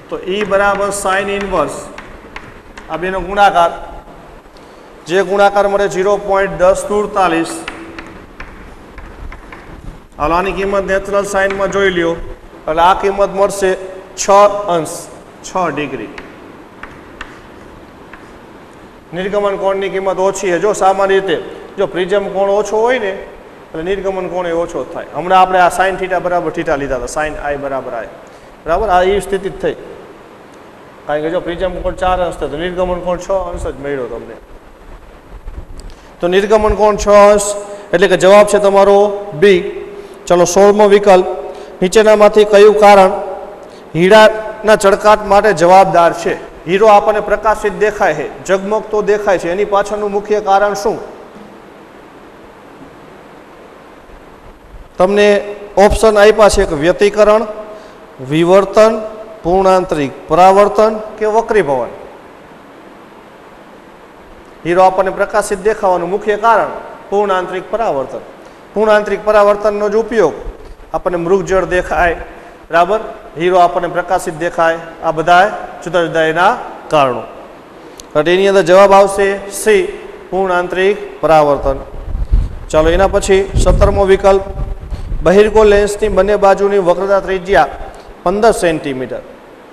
તો E બરાબર sin ઇન્વર્સ, આ બેનો ગુણાકાર, જે ગુણાકાર મળે 0.1043. હાલો આની કિંમત નેચરલ સાઇનમાં જોઈ લ્યો એટલે આ કિંમત મળશે 6 અંશ, 6 ડિગ્રી. નિર્ગમન કોણની કિંમત ઓછી છે. જો સામાન્ય રીતે જો પ્રિઝમ કોણ ઓછો હોય ને એટલે નિર્ગમન કોણ એ ઓછો થાય. હમણાં આપણે આ સાઇન થીટા બરાબર થીટા લીધા હતા, સાઇન I બરાબર I બરાબર. આ એ સ્થિતિ જ થઈ, કારણ કે જો પ્રિઝમ કોણ 4 અંશ થાય તો નિર્ગમન કોણ 6 અંશ જ મળ્યો તમને. તો નિર્ગમન કોણ 6 અંશ એટલે કે જવાબ છે તમારો B. ચલો 16મો વિકલ્પ, નીચેનામાંથી કયું કારણ હીરાના ચળકાટ માટે જવાબદાર છે. હીરો આપણને પ્રકાશિત દેખાય છે, ઝગમગતો દેખાય છે, એની પાછળનું મુખ્ય કારણ શું? તમને ઓપ્શન આપ્યા છે કે વ્યતિકરણ, વિવર્તન, પૂર્ણાંતરિક પરાવર્તન કે વક્રીભવન. હીરો આપણને પ્રકાશિત દેખાવાનું મુખ્ય કારણ પૂર્ણાંતરિક પરાવર્તન. પૂર્ણાંતરિક પરાવર્તનનો જ ઉપયોગ આપણને મૃગજળ દેખાય, બરાબર, હીરો આપણને પ્રકાશિત દેખાય, આ બધા જુદા જુદા એના કારણો. એની અંદર જવાબ આવશે C, પૂર્ણાંતરિક પરાવર્તન. ચાલો એના પછી 17મો વિકલ્પ, બહિર્ગોળ લેન્સની બંને બાજુની વક્રતા ત્રિજ્યા 15 સેન્ટીમીટર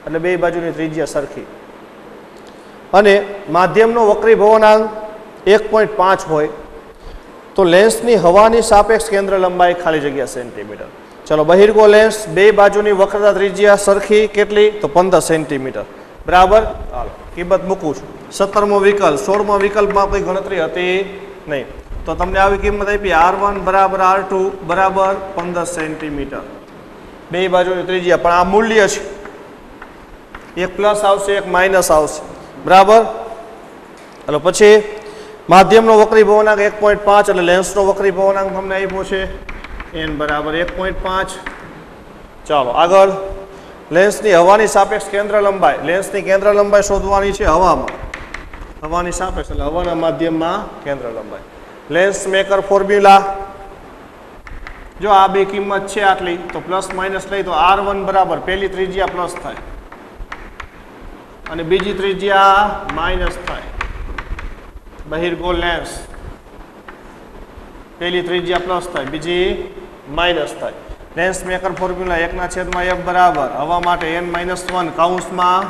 એટલે બે બાજુની ત્રિજ્યા સરખી, અને માધ્યમનો વક્રીભવનાંક 1.5 હોય તો લેન્સની હવાની સાપેક્ષ કેન્દ્ર લંબાઈ ખાલી જગ્યા સેન્ટીમીટર. ચલો બહિર્ગોળ લેન્સ બે બાજુની વક્રતા ત્રિજ્યા સરખી કેટલી તો 15 સેન્ટીમીટર બરાબર. હાલો કિંમત મૂકું છું. 17મો વિકલ્પ, 16મા વિકલ્પમાં કોઈ ગણતરી હતી નહીં, તો તમને આવી કિંમત આપી R1 બરાબર R2 બરાબર 15 સેન્ટીમીટર બે બાજુની ત્રિજ્યા. પણ આ મૂલ્ય છે, એક પ્લસ આવશે એક માઇનસ આવશે બરાબર. હાલો પછી માધ્યમનો વક્રીભવનાંક 1.5 એટલે લેન્સનો વક્રીભવનાંક તમને આપ્યો છે n બરાબર 1.5. ચાલો આગળ, લેન્સની હવાની સાપેક્ષ કેન્દ્ર લંબાઈ, લેન્સની કેન્દ્ર લંબાઈ શોધવાની છે હવામાં, હવાની સાપેક્ષ એટલે હવાના માધ્યમમાં કેન્દ્ર લંબાઈ. લેન્સ મેકર ફોર્મ્યુલા, જો આ બે કિંમત છે આટલી તો પ્લસ માઇનસ લઈ તો R1 બરાબર પહેલી ત્રિજ્યા પ્લસ થાય અને બીજી ત્રિજ્યા માઇનસ થાય. બહિર્ગોળ લેન્સ પહેલી ત્રિજ્યા પ્લસ થાય, બીજી માઇનસ થાય. લેન્સ મેકર ફોર્મ્યુલા 1/f બરાબર હવા માટે n-1 કૌંસમાં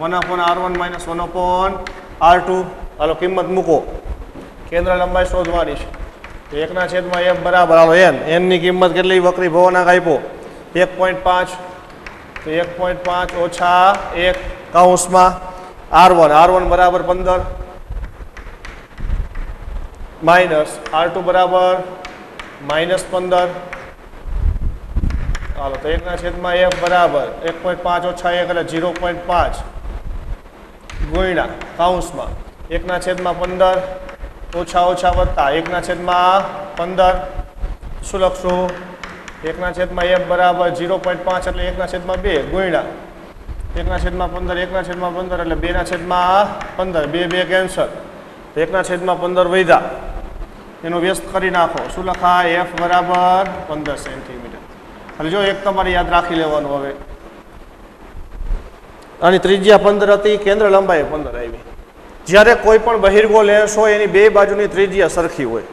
1/R1 - 1/R2. હાલો કિંમત મૂકો, કેન્દ્ર લંબાઈ શોધવાની છે. 1/f બરાબર હાલો n ની કિંમત કેટલી વક્રીભવનાંક આપ્યો 1.5, તો 1.5 ઓછા 1 કૌંસમાં R1 બરાબર 15 માઇનસ R2 બરાબર -15. હાલો તો 1/f બરાબર 1.5 ઓછા 1 એટલે 0.5 ગુણ્યા કૌંસમાં 1/15 ઓછા ઓછા વત્તા 1/15 શું લખશું 1/f બરાબર 0.5 એટલે 1/2 ગુણ્યા 1/15 1/15 એટલે 2/15 2 કેન્સલ 1/15 વધ્યા એનો વ્યસ્ત કરી નાખો શું લખાય f બરાબર 15 સેન્ટીમીટર. એટલે જો એક તમારે યાદ રાખી લેવાનું. હવે આની ત્રિજ્યા 15 હતી, કેન્દ્ર લંબાઈ 15 આવી. જ્યારે કોઈ પણ બહિર્ગોળ લેન્સ હોય એની બે બાજુની ત્રિજ્યા સરખી હોય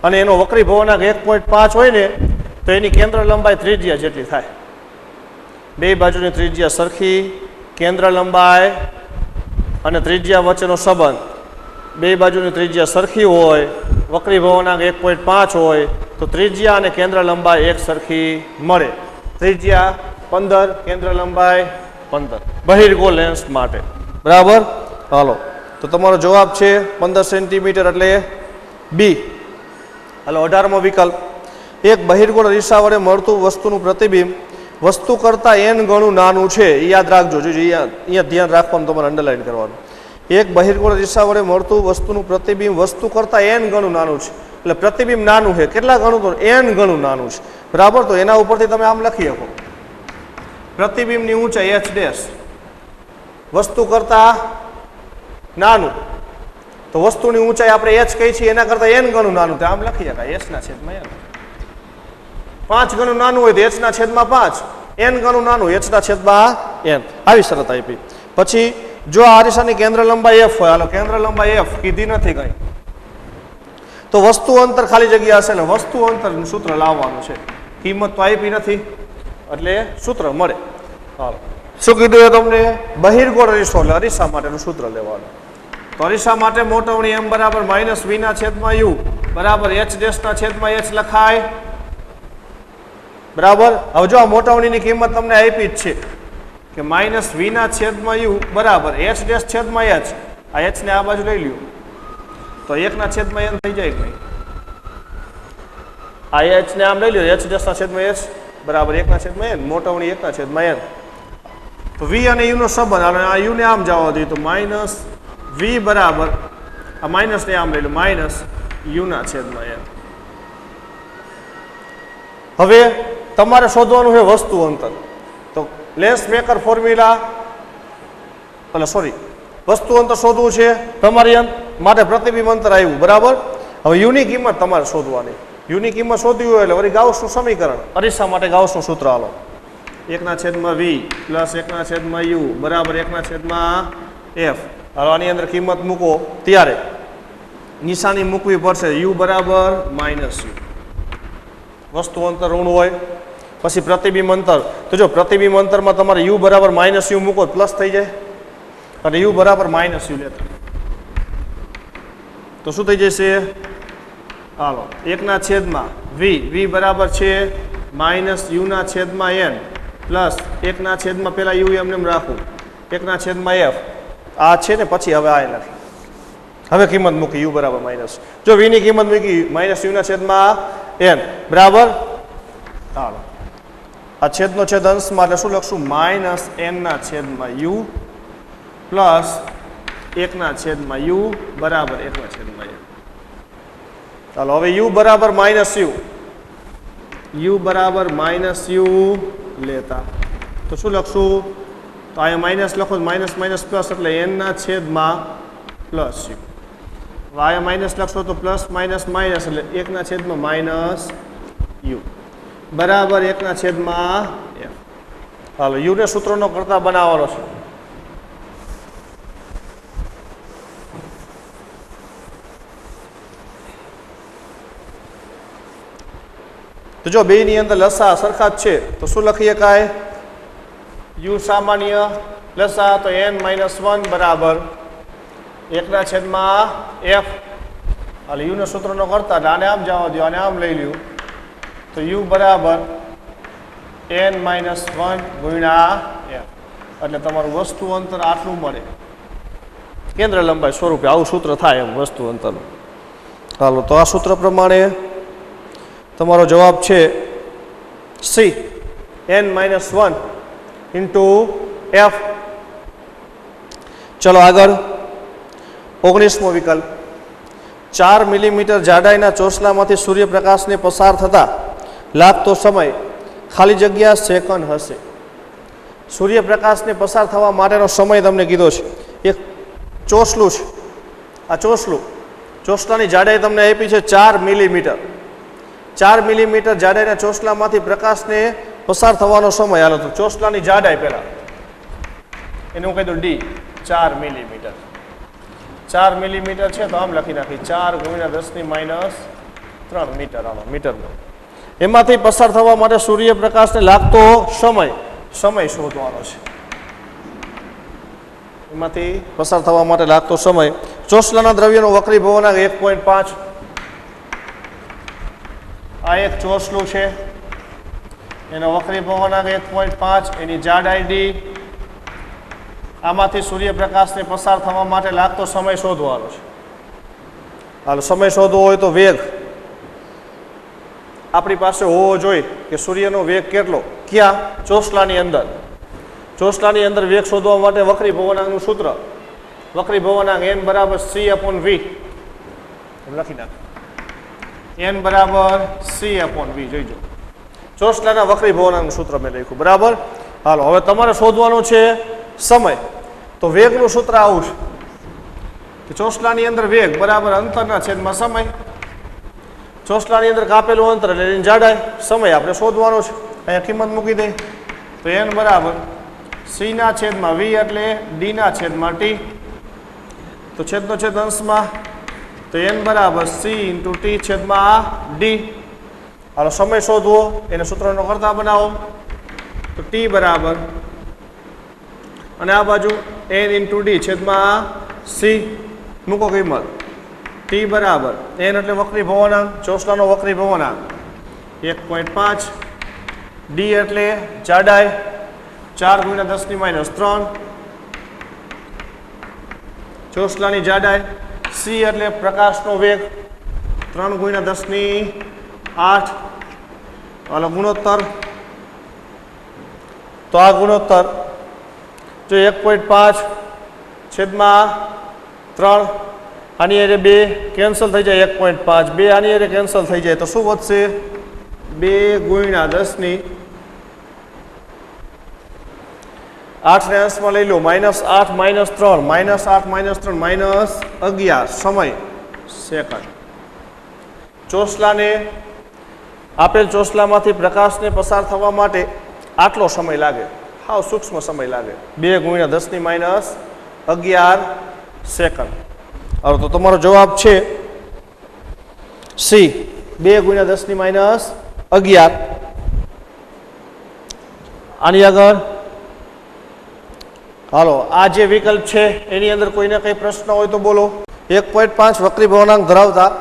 અને એનો વક્રી ભવનાંક 1.5 હોય ને તો એની કેન્દ્ર લંબાઈ ત્રિજ્યા જેટલી થાય. બે બાજુની ત્રિજ્યા સરખી, કેન્દ્ર લંબાઈ અને ત્રિજ્યા વચ્ચેનો સંબંધ બે બાજુની ત્રિજ્યા સરખી હોય, વક્રી ભવનાંક 1.5 હોય તો ત્રિજ્યા અને કેન્દ્ર લંબાઈ એક સરખી મળે. ત્રિજ્યા 15, કેન્દ્ર લંબાઈ 15 બહિર્ગોળ લેન્સ માટે. બરાબર. હાલો તો તમારો જવાબ છે 15 સેન્ટીમીટર એટલે બી. હાલો 18મો વિકલ્પ. એક બહિર્ગોળ અરીસા વડે મળતું વસ્તુનું પ્રતિબિંબ વસ્તુ કરતાં n ગણું નાનું છે. એ યાદ રાખજો. અહીંયા ધ્યાન રાખવાનું, તમારે અંડરલાઈન કરવાનું. એક બહિર્ગોળ અરીસા વડે મળતું વસ્તુનું પ્રતિબિંબ વસ્તુ કરતાં n ગણું નાનું છે. એટલે પ્રતિબિંબ નાનું છે. કેટલા ગણું? તો n ગણું નાનું છે. બરાબર. તો એના ઉપરથી તમે આમ લખી શકો પ્રતિબિંબની ઊંચાઈ h ડેશ વસ્તુ કરતાં નાનું, તો વસ્તુની ઊંચાઈ આપણે h કહી છીએ એના કરતાં n ગણું નાનું, તો આમ લખી શકાય h/n. 5 ગણું નાનું હોય તો h/5, n ગણું નાનું h/n. આવી શરત આપી. પછી જો આ અરીસાની કેન્દ્ર લંબાઈ f હોય, હાલો કેન્દ્ર લંબાઈ f કીધી નથી કઈ, તો વસ્તુ અંતર ખાલી જગ્યા હશે એટલે વસ્તુ અંતરનું સૂત્ર લાવવાનું છે. કિંમત તો આપી નથી એટલે સૂત્ર મળે. હાલો શું કીધું એ તમને? બહિર્ગોળ અરીસો એટલે અરીસા માટેનું સૂત્ર લેવાનું. તો અરીસા માટે મોટવણી m બરાબર -v/u બરાબર h/h લખાય. બરાબર. હવે જો આ મોટવણીની કિંમત તમને આપી જ છે કે -v/u બરાબર h/h. આ h ને આ બાજુ લઈ લ્યો તો 1/n થઈ જાય કે નહીં? આ h ને આમ લઈ લ્યો h/h બરાબર 1/n, મોટવણી 1/n. તો v અને u નો સંબંધ, અને આ u ને આમ જવા દઈએ તો -v બરાબર આ માઇનસ ને આમ લઈ લો -u/n. હવે તમારે શોધવાનું છે વસ્તુ અંતર. તો લેન્સ મેકર ફોર્મ્યુલા વસ્તુ અંતર શોધવું છે તમારી માટે. પ્રતિબિંબ અંતર આવ્યું. બરાબર. હવે યુની કિંમત તમારે શોધવાની. યુની કિંમત શોધવી હોય એટલે વળી ગાઉસનું સમીકરણ, અરીસા માટે ગાઉસનું સૂત્ર હાલો 1/v પ્લસ 1/u બરાબર 1/f. હાલો આની અંદર કિંમત મૂકો ત્યારે નિશાની મૂકવી પડશે. u બરાબર -u. વસ્તુ અંતર ઋણ હોય પછી પ્રતિબિંબ અંતર. તો જો પ્રતિબિંબ અંતરમાં તમારે u બરાબર -u મૂકો પ્લસ થઈ જાય અને u બરાબર -u લેતા તો શું થઈ જશે? હાલો 1/v બરાબર છે -u/n પ્લસ 1/, પેલા u એમને રાખવું 1/f. આ છે ને પછી હવે આ લખી. હવે કિંમત મૂકી u બરાબર માઇનસ. જો v ની કિંમત મૂકી -u/n બરાબર. હાલો આ છેદનો છેદ અંશમાં એટલે શું લખશું? -n/u પ્લસ 1/u બરાબર 1/n. ચાલો હવે u બરાબર -u બરાબર -u લેતા તો શું લખશું? તો અહીંયા માઇનસ લખો માઇનસ પ્લસ એટલે n/+u. અહીંયા માઇનસ લખશો તો પ્લસ માઇનસ એટલે 1/-u બરાબર 1/f. હાલો u ને સૂત્રનો કરતા બનાવવાનો છે. તો જો બે ની અંદર લસા સરખા જ છે તો શું લખી શકાય? u સામાન્ય લસા તો n-1 બરાબર 1/f. હાલ u ના સૂત્રનો કરતા એટલે આને આમ જવા દો, આને આમ લઈ લ્યું તો u બરાબર n-1 ગુણ્યા f. એટલે તમારું વસ્તુ અંતર આટલું મળે. કેન્દ્ર લંબાઈ સ્વરૂપે આવું સૂત્ર થાય એમ વસ્તુ અંતરનું. હાલો તો આ સૂત્ર પ્રમાણે તમારો જવાબ છે સી n-1 ઇન્ટુ f. ચલો આગળ 19મો વિકલ્પ 4 મિલીમીટર જાડાઈના ચોસલામાંથી સૂર્યપ્રકાશને પસાર થતા લાગતો સમય ખાલી જગ્યા સેકન્ડ હશે. સૂર્યપ્રકાશને પસાર થવા માટેનો સમય તમને કીધો છે. એક ચોસલું છે, આ ચોસલાની જાડાઈ તમને આપી છે 4 મિલીમીટર. 4 મિલીમીટર જાડાઈના ચોસલામાંથી પ્રકાશને પસાર થવાનો સમય, હાલો તો ચોસલાની જાડાઈ પહેલા એને હું કહી દઉં ડી, 4 મિલીમીટર. 4 મિલીમીટર છે તો આમ લખી નાખી 4 × 10⁻³ મીટર, હાલો મીટરમાં. એમાંથી પસાર થવા માટે સૂર્યપ્રકાશને લાગતો સમય શોધવાનો છે. એમાંથી પસાર થવા માટે લાગતો સમય. ચોસલાના દ્રવ્યનો વક્રીભવનાંક 1.5. આ એક ચોસલું છે, એનો વક્રીભવનાંક 1.5, એની જાડાઈ ડી. આમાંથી સૂર્યપ્રકાશને પસાર થવા માટે લાગતો સમય શોધવાનો છે. હાલ સમય શોધવો હોય તો વેગ આપણી પાસે હોવો જોઈએ કે સૂર્યનો વેગ કેટલો, ક્યાં? ચોસલાની અંદર. ચોસલાની અંદર વેગ શોધવા માટે વક્રીભવનાંકનું સૂત્ર, વક્રીભવનાંક n = c/v લખી નાખો. n = c/v જોઈજો. ચોસલાના વક્રીભવનાંકનું સૂત્ર મેં લખ્યું, બરાબર. હાલો હવે તમારે શોધવાનું છે સમય. તો વેગનું સૂત્ર આવું છે કે ચોસલાની અંદર વેગ બરાબર અંતરના છેદમાં સમય. ચોસલાની અંદર કાપેલું અંતર એટલે એની જાડાઈ, સમય આપણે શોધવાનો છે. અહીંયા કિંમત મૂકી દે તો n = c/v એટલે d/t. તો છેદનો છેદ અંશમાં તો n = c × t/d. હાલો સમય શોધવો, એને સૂત્રનો કરતા બનાવો તો t બરાબર, અને આ બાજુ n × d/c મૂકો કિંમત. t બરાબર n એટલે વક્રીભવનાંક, ચોસલાનો વક્રીભવનાંક 1.5, d એટલે જાડાઈ 4 × 10⁻³ ચોસલાની જાડાઈ, c એટલે પ્રકાશનો વેગ 3 × 10⁸. હાલો ગુણોત્તર, તો આ ગુણોત્તર જો 1.5/3, આની અરે 2 કેન્સલ થઈ જાય, 1.5 2 આની અરે કેન્સલ થઈ જાય તો શું વધશે? 2 × 10⁸ ને અંશમાં લઈ લો -8 -3 -11 સમય સેકન્ડ. ચોસલાને આપેલ ચોસલામાંથી પ્રકાશને પસાર થવા માટે આટલો સમય લાગે, હાવ સૂક્ષ્મ સમય લાગે, 2 × 10⁻11 સેકન્ડ. હવે તો તમારો જવાબ છે સી, 2 × 10⁻11. આની આગળ હાલો આ જે વિકલ્પ છે એની અંદર કોઈને કંઈ પ્રશ્ન હોય તો બોલો. 1.5 વક્રીભવનાંક ધરાવતા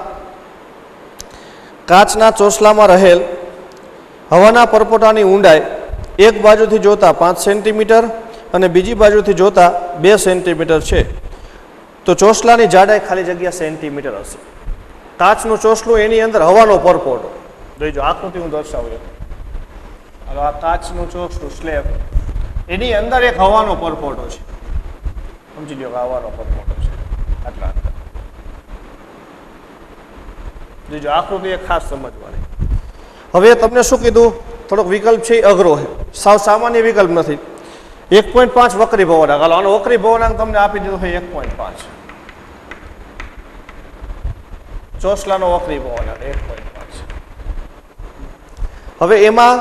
કાચના ચોસલામાં રહેલ હવાના પરપોટાની ઊંડાઈ એક બાજુથી જોતા 5 સેન્ટીમીટર અને બીજી બાજુથી જોતા 2 સેન્ટીમીટર છે, તો ચોસલાની જાડાઈ ખાલી જગ્યા સેન્ટીમીટર હશે. કાચનું ચોસલું, એની અંદર હવાનો પરપોટો, જોઈજો આકૃતિ હું દર્શાવું. હાલો આ કાચનું ચોસલું સ્લેબ, એની અંદર એક હવાનો પરપોટો છે, સમજી લો કે હવાનો પરપોટો છે આટલા અંદર. જોઈજો આકૃતિ એક ખાસ સમજવાની. હવે તમને શું કીધું, થોડોક વિકલ્પ છે એ અઘરો છે, સાવ સામાન્ય વિકલ્પ નથી. 1.5 વક્રીભવનાંક, હાલો આનો વક્રીભવનાંક તમને આપી દીધો છે 1.5. ચોસલાનો વક્રીભવનાંક 1.5. હવે એમાં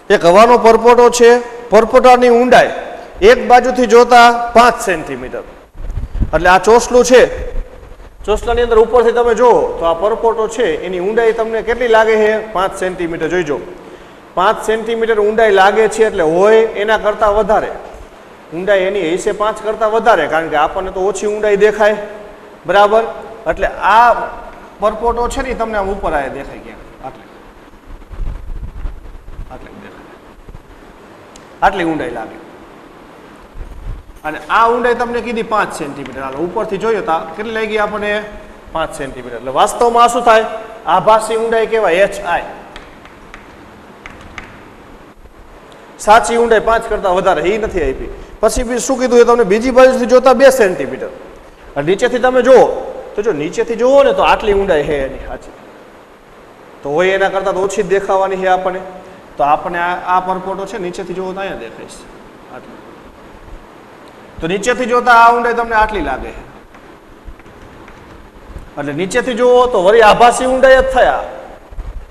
એક હવાનો પરપોટો છે, પરપોટાની ઊંડાઈ એક બાજુથી જોતા 5 સેન્ટીમીટર. એટલે આ ચોસલું છે, ચોસલાની અંદર ઉપરથી તમે જુઓ તો આ પરપોટો છે, એની ઊંડાઈ તમને કેટલી લાગે છે? 5 સેન્ટીમીટર. જોઈજો 5 સેન્ટીમીટર ઊંડાઈ લાગે છે, એટલે હોય એના કરતાં વધારે ઊંડાઈ એની હશે 5 કરતાં વધારે, કારણ કે આપણને તો ઓછી ઊંડાઈ દેખાય, બરાબર. એટલે આ પરપોટો છે ને તમને આમ ઉપર આ દેખાય ક્યાંક, આટલે દેખાય, આટલી ઊંડાઈ લાગે. અને આ ઊંડાઈ તમને કીધી 5 સેન્ટીમીટર. હાલો ઉપરથી જોઈએ તો કેટલી લાગી આપણને? 5 સેન્ટીમીટર. એટલે વાસ્તવમાં આ શું થાય? આભાસી ઊંડાઈ કહેવાય, HI. સાચી ઊંડાઈ 5 કરતાં વધારે એ નથી આપી. પછી શું કીધું એ તમને બીજી બાજુથી જોતા 2 સેન્ટીમીટર. નીચેથી તમે જુઓ તો જો નીચેથી જુઓ ને તો આટલી ઊંડાઈ છે એની સાચી, તો હોય એના કરતાં તો ઓછી જ દેખાવાની છે આપણને. તો આપણને આ પરપોટો છે નીચેથી જુઓ તો અહીંયા દેખાઈશ આટલી, તો નીચેથી જોતા આ ઊંડાઈ તમને આટલી લાગે છે. એટલે નીચેથી જુઓ તો વળી આભાસી ઊંડાઈ જ થયા.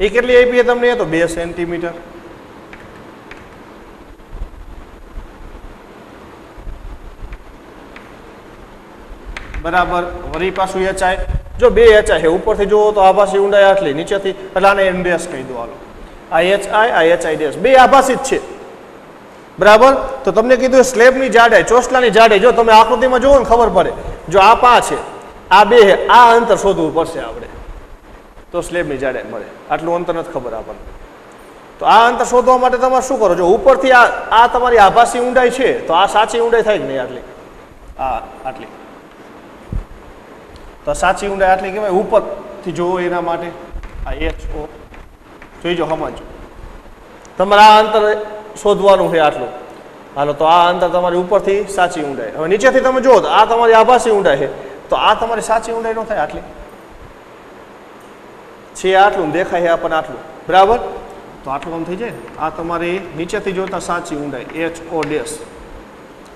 એ કેટલી આપી તમને? તો 2 સેન્ટીમીટર. બરાબર. વળી પાછું એચઆઈ, જો 2 એચઆઈ છે, ઉપરથી જુઓ તો આભાસી ઊંડાઈ આટલી, નીચેથી એટલે આને એન ડેશ કહી દો. હાલો, આ એચઆઈ, આ એચઆઈ ડેશ, 2 આભાસી જ છે. બરાબર. તો તમને કીધું સ્લેબની જાડાઈ, ચોસલાની જાડાઈ, જો તમે આકૃતિમાં જુઓ ને ખબર પડે. જો આ 5 છે, આ 2 છે, આ અંતર શોધવું પડશે આપણે, તો સ્લેબની જાડાઈ મળે. આટલું અંતર નથી ખબર આપણને. તો આ અંતર શોધવા માટે તમારે શું કરો? જો ઉપરથી આ તમારી આભાસી ઊંડાઈ છે, તો આ સાચી ઊંડાઈ થાય કે નહીં? આટલી, આટલી. તો સાચી ઊંડાઈ આટલી કહેવાય. ઉપરથી જુઓ એના માટે આ HO જોઈજો, સમજો. તમારે આ અંતર શોધવાનું છે આટલું. હાલો, તો આ અંતર તમારી ઉપરથી સાચી ઊંડાઈ. હવે નીચેથી તમે જુઓ તો આ તમારી આભાસી ઊંડાઈ છે, તો આ તમારી સાચી ઊંડાઈ ન થાય. આટલી છે, આટલું દેખાય છે આપણને આટલું. બરાબર. તો આટલું આમ થઈ જાય. આ તમારી નીચેથી જોતા સાચી ઊંડાઈ HO ડેશ.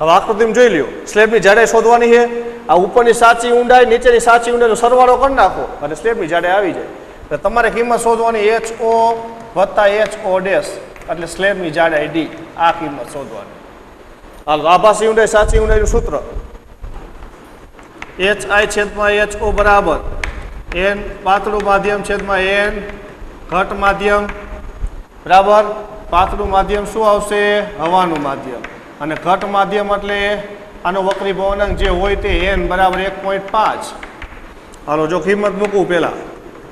હવે આકૃતિમાં જોઈ લ્યો, સ્લેબની જાડાઈ શોધવાની છે. આ ઉપરની સાચી ઊંડાઈ, નીચેની સાચી ઊંડાઈનો સરવાળો કરી નાખો અને સ્લેબની જાડાઈ આવી જાય. એટલે તમારે કિંમત શોધવાની HO વત્તા HO ડેશ એટલે સ્લેબની જાડાઈ D. આ કિંમત શોધવાની. હાલો, આભાસી ઊંડાઈ સાચી ઊંડાઈનું સૂત્ર HI છેદમાં HO બરાબર N પાતળું માધ્યમ છેદમાં N ઘટ માધ્યમ. બરાબર. પાતળું માધ્યમ શું આવશે? હવાનું માધ્યમ. અને ઘટ માધ્યમ એટલે આનો વક્રી ભવનાંક જે હોય તે N બરાબર 1.5. હાલો, જો કિંમત મૂકવું પહેલા,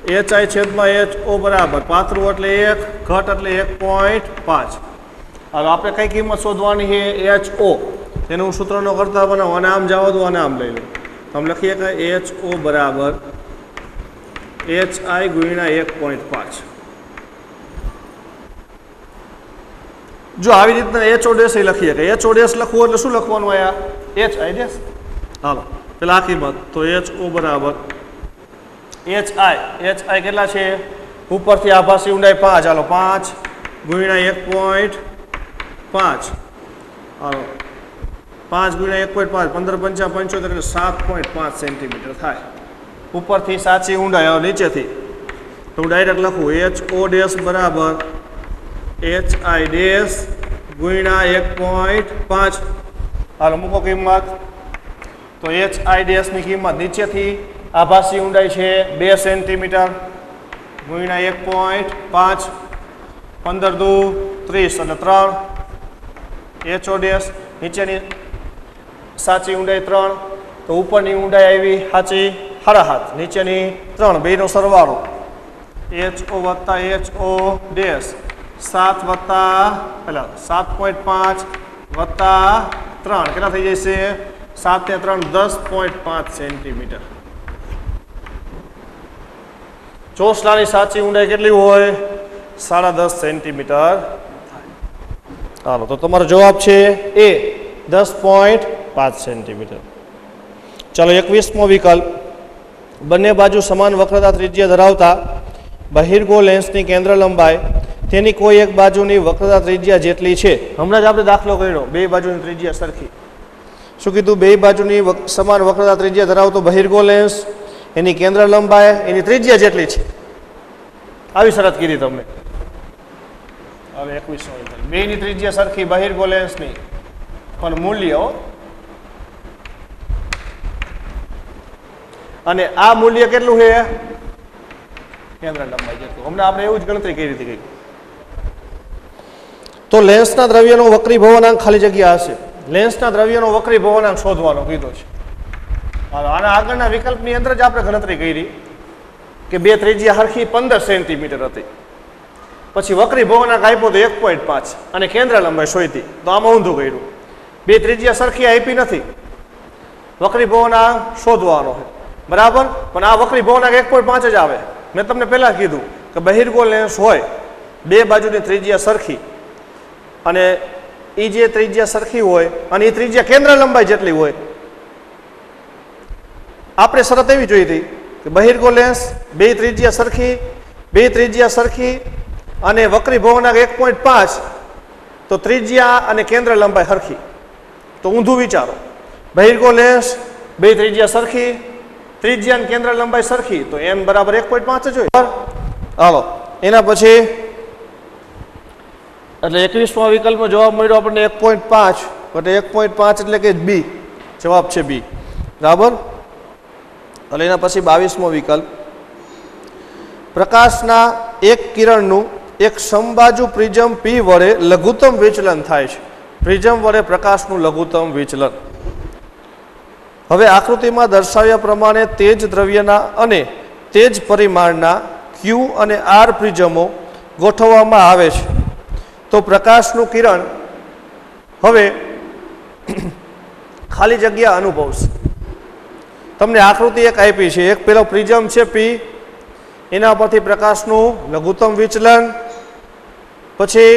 HI છેદમાં HO બરાબર પાતળું એટલે 1, ઘટ એટલે 1.5. હાલો, આપણે કઈ કિંમત શોધવાની છે? HO. તેનું હું સૂત્રનો કરતા બનાવો, અને આમ જવા દો અને આમ લઈ લો. આમ લખીએ કે HO બરાબર HI ગુણ્યા 1.5. જો આવી રીતના HO ડેશ લખીએ કે HO ડેશ લખવું એટલે શું લખવાનું? આયા HI ડેશ. હાલો, પેલા આ કિંમત તો HO બરાબર HI કેટલા છે? ઉપરથી આભાસી ઊંડાઈ 5. હાલો, 5 ગુણ્યા 1.5. હાલો, 5 ગુણ્યા 1.5 15 5 75 એટલે 7.5 સેન્ટીમીટર થાય. ઉપરથી સાચી ઊંડાઈ. હવે નીચેથી તો હું ડાયરેક્ટ લખું HO ડેશ બરાબર HI ડેશ ગુણ્યા 1.5. હાલો, મૂકો કિંમત. તો HI ડેશની કિંમત નીચેથી આભાસી ઊંડાઈ છે 2 સેન્ટીમીટર ગુણ્યા 1.5, 15 દુ 30 અને 3. HO ડેશ નીચેની સાચી ઊંડાઈ 3, તો ઉપરની ઊંડાઈ આવી સાચી 7.5, નીચેની 3, બેનો સરવાળો HO વત્તા HO ડેશ 7 વત્તા પેલા 7.5 વત્તા 3 કેટલા થઈ જશે? 7 ને 3 10.5 સેન્ટીમીટર. ચોસલાની સાચી ઊંડાઈ કેટલી હોય? 10.5 સેન્ટીમીટર. હાલો, તો તમારો જવાબ છે A 10.5 સેન્ટીમીટર. ચાલો, 21મો વિકલ્પ. બંને બાજુ સમાન વક્રતા ત્રિજ્યા ધરાવતા બહિર્ગોળ લેન્સની કેન્દ્ર લંબાઈ તેની કોઈ એક બાજુની વક્રતા ત્રિજ્યા જેટલી છે. હમણાં જ આપણે દાખલો કર્યો, બે બાજુની ત્રિજ્યા સરખી. શું કીધું? બે બાજુની સમાન વક્રતા ત્રિજ્યા ધરાવતો બહિર્ગોળ લેન્સ, એની કેન્દ્ર લંબાઈ એની ત્રિજ્યા જેટલી છે. આવી શરત કીધી તમને. હવે 21મો વિકલ્પ. બેની ત્રિજ્યા સરખી બહિર્ગોળ લેન્સની, પણ મૂલ્ય અને આ મૂલ્ય કેટલું છે? કેન્દ્ર લંબાઈ જેટલું. હમણાં આપણે એવું જ ગણતરી કરી હતી. તો લેન્સના દ્રવ્યનો વક્રી ભવનાંક ખાલી જગ્યા હશે. લેન્સના દ્રવ્યનો વક્રી ભવનાંક શોધવાનો કીધો છે. આના આગળના વિકલ્પની અંદર જ આપણે ગણતરી કરી કે બે ત્રિજ્યા હરખી 15 સેન્ટીમીટર હતી. પછી વક્રી ભવનાંક આપ્યો તો 1.5 અને કેન્દ્ર લંબાઈ શોધી. તો આમાં ઊંધું કર્યું. બે ત્રિજ્યા સરખી આપી નથી, વક્રી ભવનાંક શોધવાનો છે. બરાબર. પણ આ વક્રી ભવનાંક 1.5 જ આવે. મેં તમને પહેલા કીધું કે બહિર્ગોળ લેન્સ હોય, બે બાજુની ત્રિજ્યા સરખી, અને એ જે ત્રિજ્યા સરખી હોય અને એ ત્રિજ્યા કેન્દ્ર લંબાઈ જેટલી હોય, આપણે શરત એવી જોઈ હતી કે બહિર્ગો લેન્સ બે ત્રિજ્યા સરખી અને વક્રી ભવનાંક 1.5 તો ત્રિજ્યા અને કેન્દ્ર લંબાઈ સરખી. તો ઊંધું વિચારો, બહિર્ગો લેન્સ બે ત્રિજ્યા સરખી, ત્રિજ્યા અને કેન્દ્ર લંબાઈ સરખી, તો n બરાબર 1.5 જ હોય. હાલો એના પછી એટલે 21મા વિકલ્પમાં જવાબ મળ્યો આપણને 1.5 એટલે 1.5 એટલે કે બી, જવાબ છે બી. બરાબર. એટલે એના પછી 22મો વિકલ્પ, પ્રકાશના એક કિરણનું એક સમબાજુ પ્રિઝમ P વડે લઘુત્તમ વિચલન થાય છે. પ્રિઝમ વડે પ્રકાશનું લઘુત્તમ વિચલન. હવે આકૃતિમાં દર્શાવ્યા પ્રમાણે તેજ દ્રવ્યના અને તેજ પરિમાણના Q અને R પ્રિઝમો ગોઠવવામાં આવે છે તો પ્રકાશનું કિરણ હવે ખાલી જગ્યા અનુભવશે. તમને આકૃતિ એક આપી છે, એક પેલો પ્રિઝમ છે P, એના પરથી પ્રકાશનું લઘુત્તમ વિચલન. પછી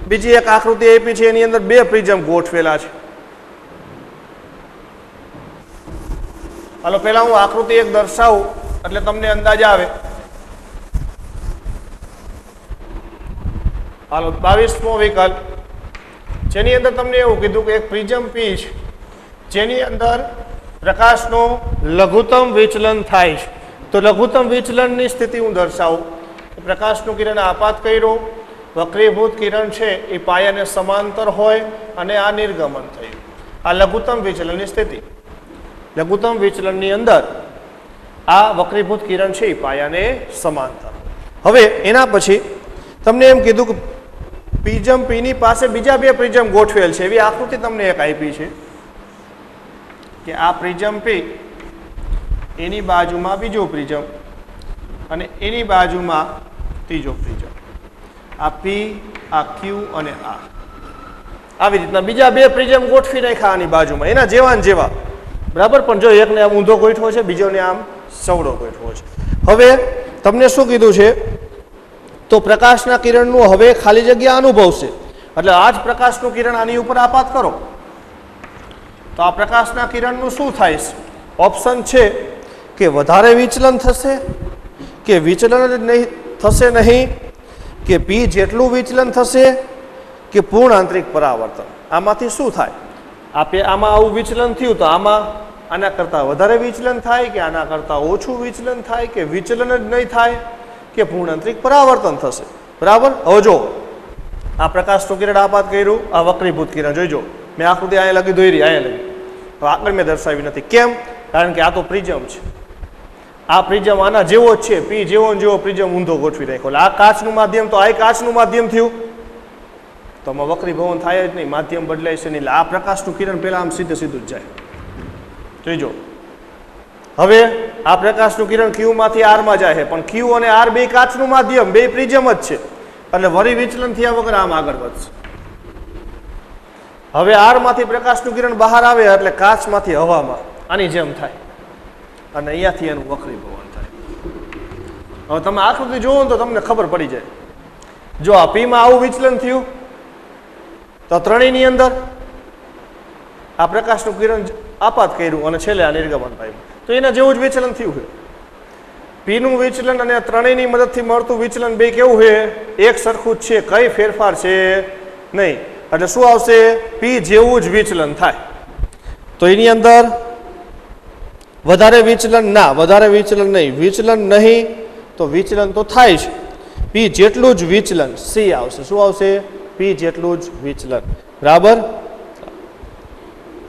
બીજી એક આકૃતિ આપી છે, એની અંદર બે પ્રિઝમ ગોઠવેલા છે. હાલો પહેલા હું આકૃતિ એક દર્શાવું એટલે તમને અંદાજ આવે. હાલો 22મો વિકલ્પ, જેની અંદર તમને એવું કીધું કે એક પ્રિઝમ P છે જેની અંદર પ્રકાશનું લઘુત્તમ વિચલન થાય છે. તો લઘુત્તમ વિચલનની સ્થિતિ હું દર્શાવું. પ્રકાશનું કિરણ આપાત કર્યું, વક્રીભૂત કિરણ છે એ પાયાને સમાંતર હોય અને આ નિર્ગમન થયું. આ લઘુત્તમ વિચલનની સ્થિતિ. લઘુત્તમ વિચલનની અંદર આ વક્રીભૂત કિરણ છે એ પાયાને સમાંતર. હવે એના પછી તમને એમ કીધું કે પ્રિઝમ P ની પાસે બીજા બે પ્રિઝમ ગોઠવેલ છે, એવી આકૃતિ તમને એક આપી છે કે આ પ્રિઝમ P, એની બાજુમાં બીજો પ્રિઝમ અને એની બાજુમાં ત્રીજો પ્રિઝમ. આ P, આ Q અને આ આવી રીતના બીજા બે પ્રિઝમ ગોઠવી નાખ્યા આની બાજુમાં, એના જેવા ને જેવા. બરાબર. પણ જો એકને આમ ઊંધો ગોઠવો છે, બીજોને આમ સવડો ગોઠવો છે. હવે તમને શું કીધું છે તો પ્રકાશના કિરણનું હવે ખાલી જગ્યા અનુભવશે. એટલે આ જ પ્રકાશનું કિરણ આની ઉપર આપાત કરો તો આ પ્રકાશના કિરણનું શું થાય છે? ઓપ્શન છે કે વધારે વિચલન થશે, કે વિચલન જ નહીં થશે નહીં, કે P જેટલું વિચલન થશે, કે પૂર્ણ આંતરિક પરાવર્તન. આમાંથી શું થાય? આમાં આવું વિચલન થયું તો આમાં આના કરતાં વધારે વિચલન થાય, કે આના કરતાં ઓછું વિચલન થાય, કે વિચલન જ નહીં થાય, કે પૂર્ણ આંતરિક પરાવર્તન થશે. બરાબર. હવે જો આ પ્રકાશનું કિરણ આપાત કર્યું, આ વક્રીભૂત કિરણ જોઈજો, મેં આકૃતિ અહીંયા લગી દોરી, અહીંયા લગી, તો આગળ મેં દર્શાવી નથી. કેમ? કારણ કે આ તો પ્રિઝમ છે. આ પ્રિઝમ આના જેવો જ છે, P જેવો ને જેવો પ્રિઝમ ઊંધો ગોઠવી નાખ્યો. એટલે આ કાચનું માધ્યમ, તો આ કાચનું માધ્યમ થયું તો આમાં વક્રીભવન થાય જ નહીં, માધ્યમ બદલાય છે નહીં. એટલે આ પ્રકાશનું કિરણ પહેલા આમ સીધું જ જાય. જોઈજો. હવે આ પ્રકાશનું કિરણ Q માંથી R માં જાય છે, પણ Q અને R બે કાચનું માધ્યમ, બે પ્રિઝમ જ છે, એટલે વળી વિચલન થયા વગર આમ આગળ વધશે. હવે R માંથી પ્રકાશનું કિરણ બહાર આવે એટલે કાચમાંથી હવામાં આની જેમ થાય અને અહીંયાથી એનું વક્રીભવન થાય. હવે તમે આકૃતિ જુઓ ને તો તમને ખબર પડી જાય. જો આ P માં આવું વિચલન થયું તો ત્રણેયની અંદર આ પ્રકાશનું કિરણ આપાત કર્યું અને છેલ્લે આ નિર્ગમન પામ્યું, તો એના જેવું જ વિચલન થયું છે. P નું વિચલન અને ત્રણેયની મદદથી મળતું વિચલન બે કેવું છે? એક સરખું જ છે, કઈ ફેરફાર છે નહીં. એટલે શું આવશે? P જેવું જ વિચલન થાય. તો એની અંદર વધારે વિચલન ના, વધારે વિચલન નહીં, વિચલન નહીં તો વિચલન તો થાય છે. P જેટલું જ વિચલન, C આવશે. શું આવશે? P જેટલું જ વિચલન. બરાબર.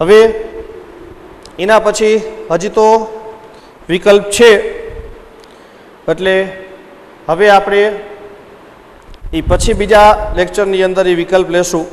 હવે એના પછી હજી તો વિકલ્પ છે, એટલે હવે આપણે એ પછી બીજા લેક્ચરની અંદર એ વિકલ્પ લેશું.